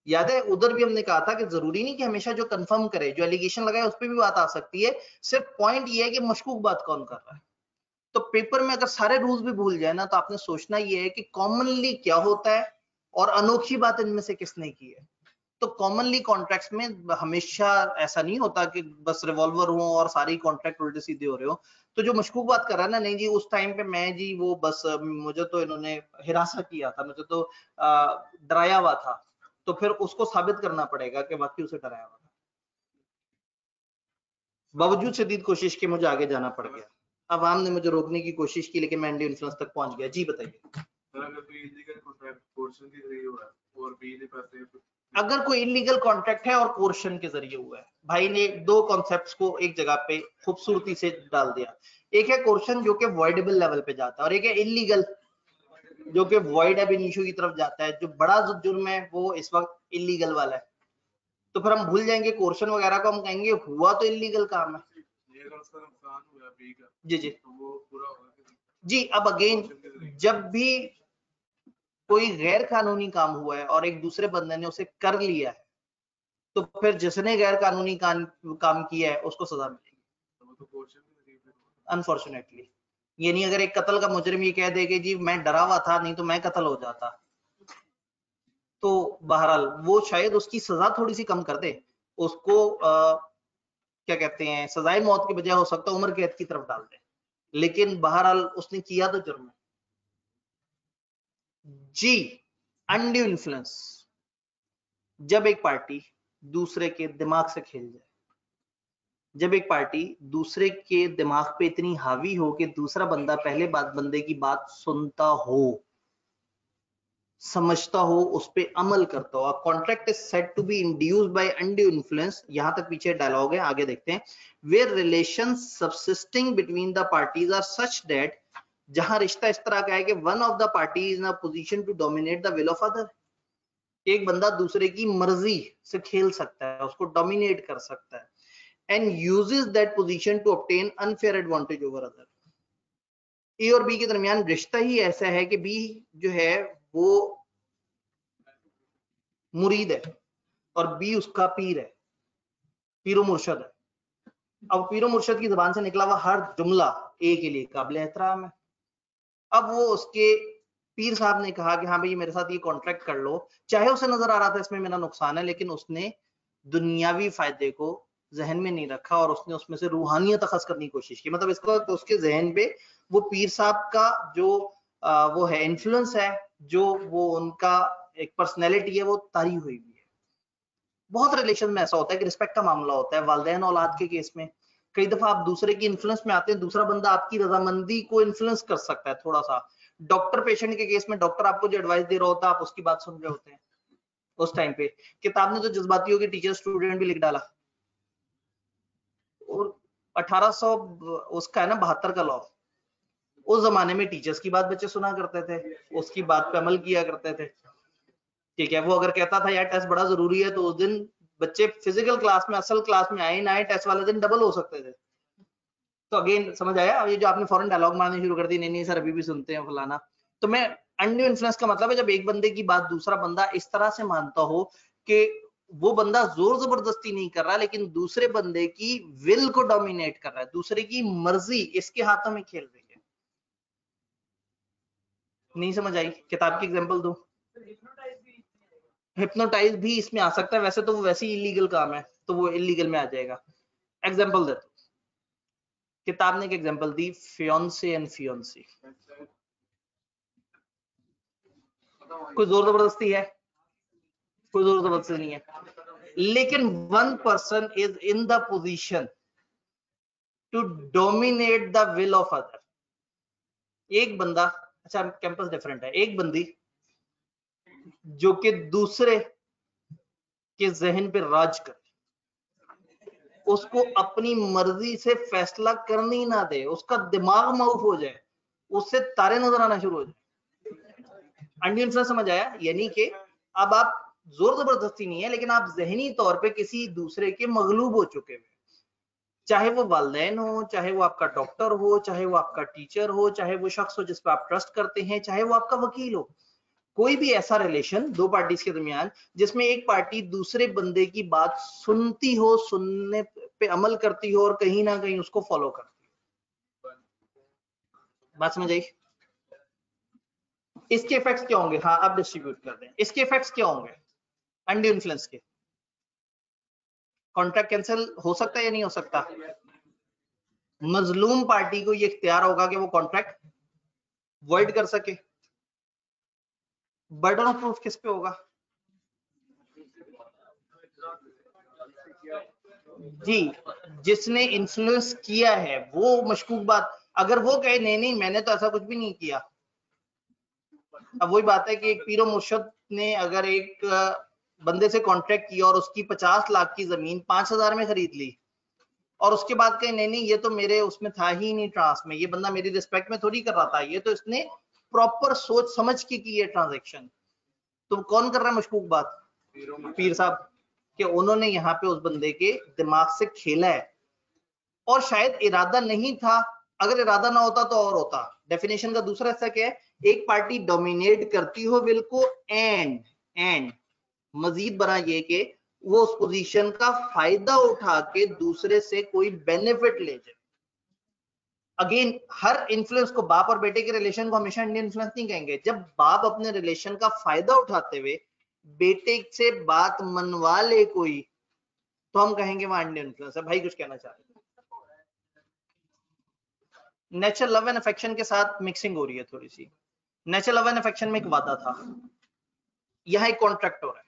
याद है उधर भी हमने कहा था कि जरूरी नहीं कि हमेशा जो कंफर्म करे, जो एलिगेशन लगाए उस पर भी बात आ सकती है, सिर्फ पॉइंट ये है कि मशकूक बात कौन कर रहा है। तो पेपर में अगर सारे रूल्स भी भूल जाए ना, तो आपने सोचना ये है कि कॉमनली क्या होता है और अनोखी बात इनमें से किसने की है। तो कॉमनली कॉन्ट्रैक्ट्स में हमेशा ऐसा नहीं होता कि बस रिवॉल्वर हो और सारी कॉन्ट्रैक्ट उल्टे सीधे हो रहे हो। तो जो मशकूक बात कर रहा है ना, नहीं जी उस टाइम पे मैं जी वो बस मुझे तो इन्होंने हिरासा किया था, मुझे तो डराया हुआ था, तो फिर उसको साबित करना पड़ेगा कि वाकई उसे डराया हुआ था। बावजूद शदीद कोशिश के मुझे आगे जाना पड़ गया। अवाम ने मुझे रोकने की कोशिश की लेकिन मैं अनड्यू इन्फ्लुएंस तक पहुंच गया। जी बताइए। अगर कोई इलीगल कॉन्ट्रैक्ट है और कोर्शन के जरिए हुआ है, भाई ने दो कॉन्सेप्ट्स को एक जगह पे खूबसूरती से डाल दिया। एक है कोर्शन जो कि वॉइडेबल लेवल पे जाता है, और एक है इलीगल जो कि वॉइड एब इनिशियो की तरफ जाता है। जो बड़ा जुर्म है वो इस वक्त इलीगल वाला है। तो फिर हम भूल जाएंगे कोर्शन वगैरह को, हम कहेंगे हुआ तो इलीगल काम है। जी जी जी। अब अगेन जब भी कोई गैर कानूनी काम हुआ है और एक दूसरे बंदे ने उसे कर लिया है, तो फिर जिसने गैर कानूनी काम किया है उसको सजा मिलेगी। अनफॉर्चुनेटली ये नहीं, अगर एक कत्ल का मुजरिम ये कह दे कि जी मैं डरा हुआ था नहीं तो मैं कत्ल हो जाता, तो बहरहाल वो शायद उसकी सजा थोड़ी सी कम कर दे, उसको क्या कहते हैं सजाए मौत के बजाय हो सकता है उम्र कैद की तरफ डाल दे, लेकिन बहरहाल उसने किया तो जुर्म है। जी अनड्यू इन्फ्लुएंस, जब एक पार्टी दूसरे के दिमाग से खेल जाए, जब एक पार्टी दूसरे के दिमाग पे इतनी हावी हो कि दूसरा बंदा पहले बंदे की बात सुनता हो, समझता हो, उस पे अमल करता हो। Contract is said to be induced by undue influence, यहां तक पीछे डायलॉग है, आगे देखते हैं। Where relations subsisting between the parties are such that, जहां रिश्ता इस तरह का है कि one of the party is in a position to dominate the will of other, एक बंदा दूसरे की मर्जी से खेल सकता है, उसको डोमिनेट कर सकता है, and uses that position to obtain unfair advantage over other. A और बी के दरमियान रिश्ता ही ऐसा है कि बी जो है वो मुरीद है और बी उसका पीर है, पीरो मुर्शद है। अब पीरो मुर्शद की जबान से निकला हुआ हर जुमला ए के लिए काबिल एहतराम है। अब वो उसके पीर साहब ने कहा कि हाँ भाई मेरे साथ ये कॉन्ट्रैक्ट कर लो, चाहे उसे नजर आ रहा था इसमें मेरा नुकसान है, लेकिन उसने दुनियावी फायदे को जहन में नहीं रखा और उसने उसमें से रूहानियत अखज करने की कोशिश की। मतलब इसका तो उसके जहन पे वो पीर साहब का जो वो है इन्फ्लुएंस है, जो वो उनका एक पर्सनैलिटी है, वो तारी हुई है। बहुत रिलेशन में ऐसा होता है कि रिस्पेक्ट का मामला होता है, वालिदैन औलाद के केस में कई दफा आप दूसरे की इन्फ्लुएंस में आते हैं, दूसरा बंदा आपकी रजामंदी को इन्फ्लुएंस कर सकता है थोड़ा सा। डॉक्टर पेशेंट के केस में डॉक्टर आपको जो एडवाइस दे रहा होता है आप उसकी बात सुन रहे होते हैं उस टाइम पे। किताब ने तो जज्बातियों के टीचर स्टूडेंट भी लिख डाला, और 1800 उसका है ना 72 का लॉ, उस जमाने में टीचर्स की बात बच्चे सुना करते थे, उसकी बात पे अमल किया करते थे। ठीक है, वो अगर कहता था यार टेस्ट बड़ा जरूरी है, तो उस दिन बच्चे फिजिकल क्लास में असल क्लास में आए ना आए, टेस्ट वाले दिन डबल हो सकते थे। तो अगेन समझ आया? अब ये जो आपने फॉरन डायलॉग मारने शुरू कर दी, नहीं नहीं सर अभी भी सुनते हैं फलाना, तो मैं अनड्यू इन्फ्लुएंस का मतलब है जब एक बंदे की बात दूसरा बंदा इस तरह से मानता हो कि वो बंदा जोर जबरदस्ती नहीं कर रहा, लेकिन दूसरे बंदे की विल को डोमिनेट कर रहा है, दूसरे की मर्जी इसके हाथों में खेल रही है। नहीं समझ आई? किताब की एग्जांपल दूं? हिप्नोटाइज भी इसमें आ सकता है, वैसे तो वो वैसे ही इलीगल काम है तो वो इलीगल में आ जाएगा। एग्जांपल देता हूं, किताब ने एक एग्जांपल दी फियोंसे एंड फियोंसी। कोई जोर जबरदस्ती है? कोई जोर जबरदस्ती नहीं है, लेकिन one person is in the position to dominate the will of other. एक बंदा, अच्छा कैंपस डिफरेंट है, एक बंदी जो कि दूसरे के जहन पे राज करे, उसको अपनी मर्जी से फैसला करनी ना दे, उसका दिमाग माउफ हो जाए, उससे तारे नजर आना शुरू हो जाए, अंडू इन्फ्लुएंस समझ आया? यानी कि अब आप जोर जबरदस्ती नहीं है, लेकिन आप जहनी तौर पे किसी दूसरे के मगलूब हो चुके हैं, चाहे वो वालिदैन हो, चाहे वो आपका डॉक्टर हो, चाहे वो आपका टीचर हो, चाहे वो शख्स हो जिस पर आप ट्रस्ट करते हैं, चाहे वो आपका वकील हो। कोई भी ऐसा रिलेशन दो पार्टीज के दरमियान जिसमें एक पार्टी दूसरे बंदे की बात सुनती हो, सुनने पे अमल करती हो और कहीं ना कहीं उसको फॉलो करती हो। बात समझ आई? इसके इफेक्ट्स क्या होंगे? हाँ, अब डिस्ट्रीब्यूट कर दें। इसके इफेक्ट्स क्या होंगे अनड्यू इन्फ्लुएंस के? कॉन्ट्रैक्ट कैंसिल हो सकता है या नहीं हो सकता? मजलूम पार्टी को ये इख्तियार होगा कि वो कॉन्ट्रैक्ट वॉइड कर सके। बर्डन ऑफ प्रूफ किस पे होगा? जी, जिसने इन्फ्लुएंस किया है वो मशकूक बात, अगर वो कहे नहीं नहीं मैंने तो ऐसा कुछ भी नहीं किया। अब वही बात है कि एक पीरो मुर्शद ने अगर एक बंदे से कॉन्ट्रैक्ट किया और उसकी 50 लाख की जमीन 5,000 में खरीद ली और उसके बाद कहे नहीं नहीं ये तो मेरे उसमें था ही नहीं, ट्रांस में, ये बंदा मेरी रिस्पेक्ट में थोड़ी कर रहा था, ये तो इसने प्रॉपर सोच समझ के की है ट्रांजैक्शन। तो कौन कर रहा है मशकूक बात? पीर साहब, कि उन्होंने यहाँ पे उस बंदे के दिमाग से खेला है और शायद इरादा नहीं था। अगर इरादा ना होता तो और होता। डेफिनेशन का दूसरा हिस्सा क्या है? एक पार्टी डोमिनेट करती हो विल को एंड मजीद बना ये कि वो उस पोजीशन का फायदा उठा के दूसरे से कोई बेनिफिट ले जाए। अगेन, हर इन्फ्लुएंस को, बाप और बेटे के रिलेशन को हमेशा इंडियन इन्फ्लुएंस नहीं कहेंगे। जब बाप अपने रिलेशन का फायदा उठाते हुए बेटे से बात मनवा ले कोई, तो हम कहेंगे वहां इंडियन इन्फ्लुएंस है। भाई कुछ कहना चाह रहे? नेचुरल लव एंड अफेक्शन के साथ मिक्सिंग हो रही है थोड़ी सी। नेचुरल लव एंड अफेक्शन में एक वादा था, यहाँ एक कॉन्ट्रैक्ट हो रहा है।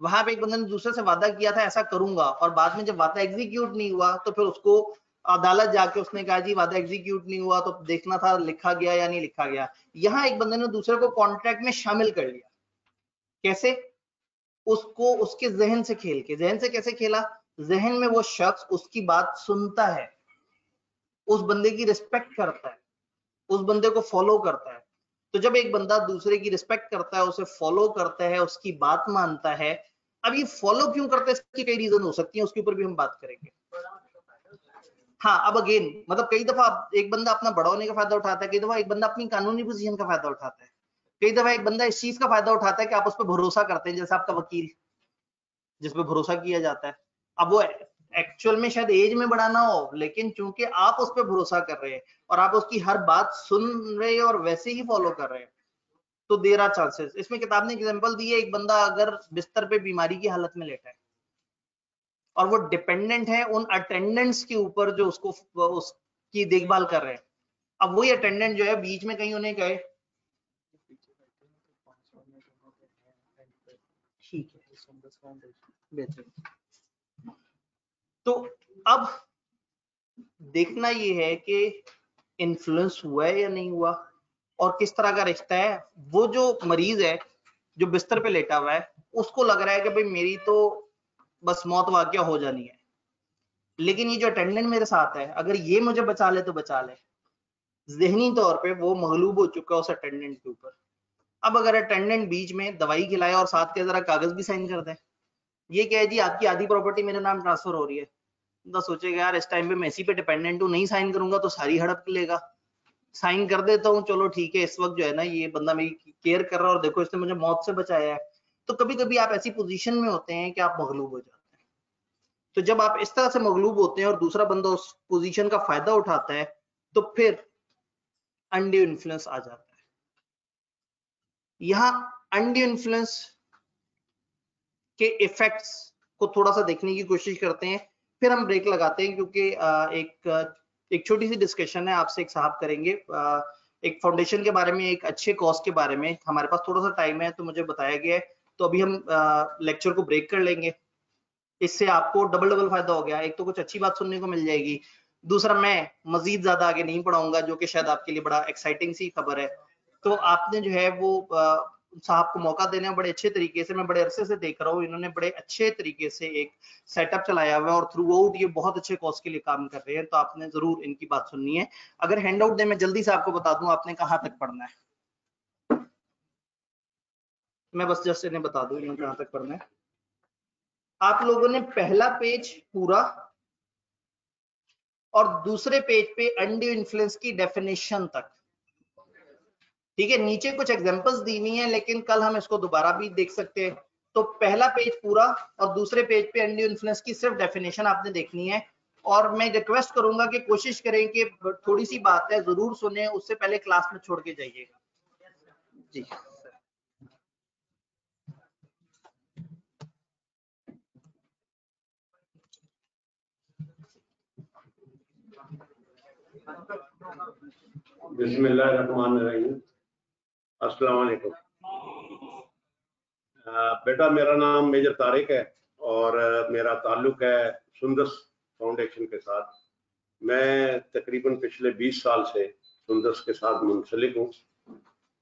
वहां पे एक बंदे ने दूसरे से वादा किया था ऐसा करूंगा, और बाद में जब वादा एग्जीक्यूट नहीं हुआ तो फिर उसको अदालत जाके उसने कहा जी वादा एग्जीक्यूट नहीं हुआ, तो देखना था लिखा गया या नहीं लिखा गया। यहाँ एक बंदे ने दूसरे को कॉन्ट्रैक्ट में शामिल कर लिया। कैसे? उसको उसके जहन से खेल के। जहन से कैसे खेला? जहन में वो शख्स उसकी बात सुनता है, उस बंदे की रिस्पेक्ट करता है, उस बंदे को फॉलो करता है। तो जब एक बंदा दूसरे की रिस्पेक्ट करता है, उसे फॉलो करता है, उसकी बात मानता है। अब ये फॉलो क्यों करता है, इसकी कई रीजन हो सकती है, उसके ऊपर भी हम बात करेंगे। हाँ, अब अगेन मतलब कई दफा एक बंदा अपना बड़ा होने का फायदा उठाता है, कई दफा एक बंदा अपनी कानूनी पोजीशन का फायदा उठाता है, कई दफा एक बंदा इस चीज का फायदा उठाता है कि आप उस पर भरोसा करते हैं, जैसे आपका वकील जिस पे भरोसा किया जाता है। अब वो एक्चुअल में शायद एज में बड़ा ना हो, लेकिन चूंकि आप उस पर भरोसा कर रहे हैं और आप उसकी हर बात सुन रहे हैं और वैसे ही फॉलो कर रहे हैं, तो देर आर चांसेस। इसमें किताब ने एग्जांपल दी है, एक बंदा अगर बिस्तर पे बीमारी की हालत में लेटा है और वो डिपेंडेंट है उन अटेंडेंट्स के ऊपर जो उसको उसकी देखभाल कर रहे हैं। अब वही अटेंडेंट जो है बीच में कहीं उन्हें कहे ठीक है, तो अब देखना ये है कि इन्फ्लुएंस हुआ है या नहीं हुआ और किस तरह का रिश्ता है। वो जो मरीज है जो बिस्तर पे लेटा हुआ है, उसको लग रहा है कि भाई मेरी तो बस मौत वाकया हो जानी है, लेकिन ये जो अटेंडेंट मेरे साथ है अगर ये मुझे बचा ले तो बचा ले। जहनी तौर पे वो मगलूब हो चुका है उस अटेंडेंट के ऊपर। अब अगर अटेंडेंट बीच में दवाई खिलाए और साथ के जरा कागज भी साइन कर दे, ये क्या है जी आपकी आधी प्रॉपर्टी मेरे नाम ट्रांसफर हो रही है, तो सोचेगा यार इस टाइम पे मैं इसी पे डिपेंडेंट हूँ, नहीं साइन करूंगा तो सारी हड़प लेगा, साइन कर देता हूँ, चलो ठीक है, इस वक्त जो है ना ये बंदा मेरी केयर कर रहा है और देखो इसने मुझे मौत से बचाया है। तो कभी कभी आप ऐसी पोजीशन में होते हैं कि आप मगलूब हो जाते हैं। तो जब आप इस तरह से मगलूब होते हैं और दूसरा बंदा उस पोजीशन का फायदा उठाता है, तो फिर अनड्यू इन्फ्लुएंस आ जाता है। यहाँ अनड्यू इन्फ्लुएंस के इफेक्ट्स को थोड़ा सा देखने की कोशिश करते हैं, फिर हम ब्रेक लगाते हैं, क्योंकि एक छोटी सी डिस्कशन है आपसे एक साहब करेंगे एक फाउंडेशन के बारे में, एक अच्छे कॉज के बारे में। हमारे पास थोड़ा सा टाइम है तो मुझे बताया गया है, तो अभी हम लेक्चर को ब्रेक कर लेंगे। इससे आपको डबल डबल फायदा हो गया, एक तो कुछ अच्छी बात सुनने को मिल जाएगी, दूसरा मैं मजीद ज्यादा आगे नहीं पढ़ाऊंगा जो कि शायद आपके लिए बड़ा एक्साइटिंग सी खबर है। तो आपने जो है वो साहब को मौका देना बड़े अच्छे तरीके से, मैं बड़े अरसे से देख रहा हूँ, इन्होंने बड़े अच्छे तरीके से एक सेटअप चलाया हुआ है और थ्रू आउट ये बहुत अच्छे कॉज के लिए काम कर रहे हैं, तो आपने जरूर इनकी बात सुननी है। अगर हैंड आउट दे मैं जल्दी से आपको बता दूं आपने कहाँ तक पढ़ना है। मैं बस जस्ट इन्हें बता दूं इन्हें कहां तक पढ़ना है। आप लोगों ने पहला पेज पूरा और दूसरे पेज पे अनड्यू इन्फ्लुएंस की डेफिनेशन तक, ठीक है। नीचे कुछ एग्जांपल्स दी हुई हैं लेकिन कल हम इसको दोबारा भी देख सकते हैं। तो पहला पेज पूरा और दूसरे पेज पे अनड्यू इन्फ्लुएंस की सिर्फ डेफिनेशन आपने देखनी है। और मैं रिक्वेस्ट करूंगा कि कोशिश करें कि थोड़ी सी बात है जरूर सुने, उससे पहले क्लास में छोड़ के जाइएगा जी। बिस्मिल्लाहिर्रहमानिर्रहीम। अस्सलाम वालेकुम। बेटा मेरा नाम मेजर तारिक है और मेरा ताल्लुक है सुंदस फाउंडेशन के साथ। मैं तकरीबन पिछले 20 साल से सुंदस के साथ मुंसलिक हूँ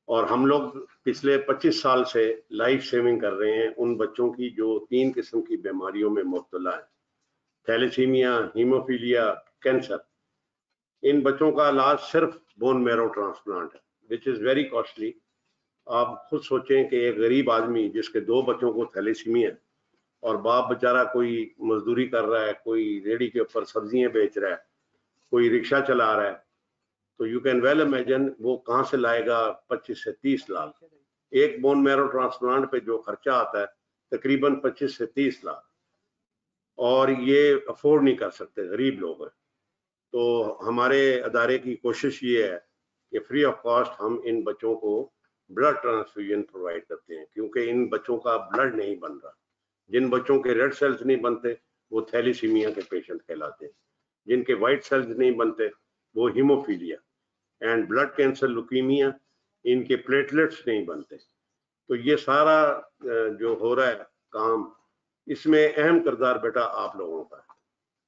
और हम लोग पिछले 25 साल से लाइफ सेविंग कर रहे हैं उन बच्चों की जो 3 किस्म की बीमारियों में मुब्तला है, थैलेसीमिया, हीमोफीलिया, कैंसर। इन बच्चों का इलाज सिर्फ बोन मैरो ट्रांसप्लांट है, विच इज़ वेरी कॉस्टली। आप खुद सोचें कि एक गरीब आदमी जिसके 2 बच्चों को थैलेसीमिया है और बाप बेचारा कोई मजदूरी कर रहा है, कोई रेडी के ऊपर सब्जियां बेच रहा है, कोई रिक्शा चला रहा है, तो यू कैन वेल इमेजिन वो कहाँ से लाएगा 25 से 30 लाख। एक बोन मैरो ट्रांसप्लांट पे जो खर्चा आता है तकरीबन 25 से 30 लाख, और ये अफोर्ड नहीं कर सकते, गरीब लोग हैं। तो हमारे अदारे की कोशिश ये है कि फ्री ऑफ कॉस्ट हम इन बच्चों को ब्लड ट्रांसफ्यूजन प्रोवाइड करते हैं, क्योंकि इन बच्चों का ब्लड नहीं बन रहा। जिन बच्चों के रेड सेल्स नहीं बनते वो थैलीसीमिया के पेशेंट कहलाते हैं, जिनके वाइट सेल्स नहीं बनते वो haemophilia, and blood cancer, leukaemia, इनके प्लेटलेट्स नहीं बनते। तो ये सारा जो हो रहा है काम, इसमें अहम किरदार बेटा आप लोगों का है।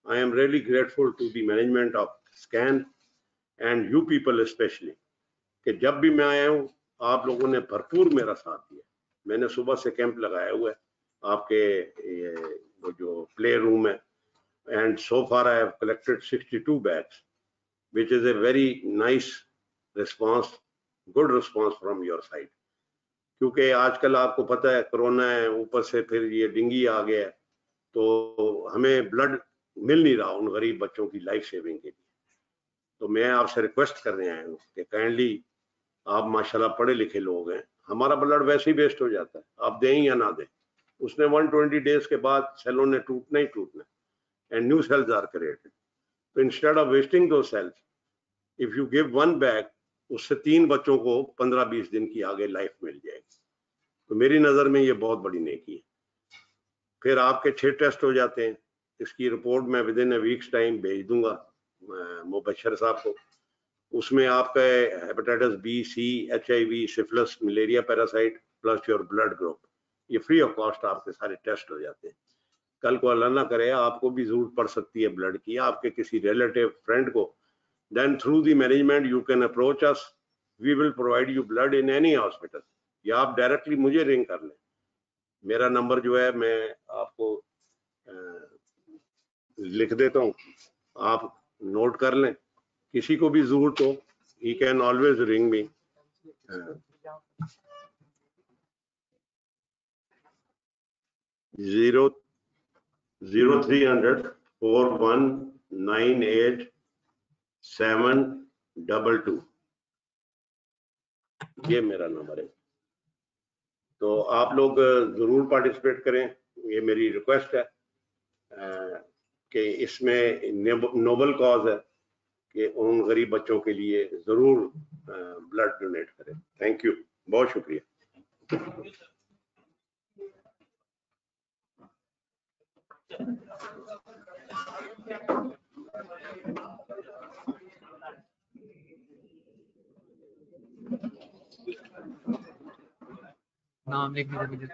I am really grateful to the management of SCAN and you people especially कि जब भी मैं आया हूँ आप लोगों ने भरपूर मेरा साथ दिया। मैंने सुबह से कैंप लगाया हुआ है आपके वो जो प्ले रूम है, and so far I have collected 62 bags, which is a very nice response, good response from your side। क्योंकि आजकल आपको पता है कोरोना है, ऊपर से फिर ये डेंगू आ गया है, तो हमें ब्लड मिल नहीं रहा उन गरीब बच्चों की लाइफ सेविंग के लिए। तो मैं आपसे रिक्वेस्ट करने आया हूँ कि काइंडली, आप माशाल्लाह पढ़े लिखे लोग हैं, हमारा ब्लड वैसे ही वेस्ट हो जाता है, आप दें या ना दें, उसने 120 डेज के बाद सेलों ने टूटना ही टूटना, and new cells are created. तो इंस्टेड ऑफ वेस्टिंग दो cells, if you give 1 bag, उससे 3 बच्चों को 15-20 दिन की आगे लाइफ मिल जाएगी। तो मेरी नजर में ये बहुत बड़ी नेकी है। फिर आपके 6 टेस्ट हो जाते हैं, इसकी रिपोर्ट मैं with in a weeks time भेज दूंगा मुबशर साहब को। उसमें आपका hepatitis B, C, HIV, syphilis, malaria parasite plus your blood group, ये फ्री ऑफ कॉस्ट आपके सारे टेस्ट हो जाते हैं। कल को अल्लाह ना करे आपको भी जरूरत पड़ सकती है ब्लड की, आपके किसी रिलेटिव फ्रेंड को, then through the management you can approach us, we will provide you blood in any hospital, या आप डायरेक्टली मुझे रिंग कर लें। मेरा नंबर जो है मैं आपको लिख देता हूँ, आप नोट कर लें, किसी को भी जरूरत हो ही कैन ऑलवेज रिंग मी। 0300-4198-722, ये मेरा नंबर है। तो आप लोग जरूर पार्टिसिपेट करें, ये मेरी रिक्वेस्ट है कि इसमें नोबल कॉज है कि उन गरीब बच्चों के लिए जरूर ब्लड डोनेट करें। थैंक यू, बहुत शुक्रिया। नाम लिख दीजिए।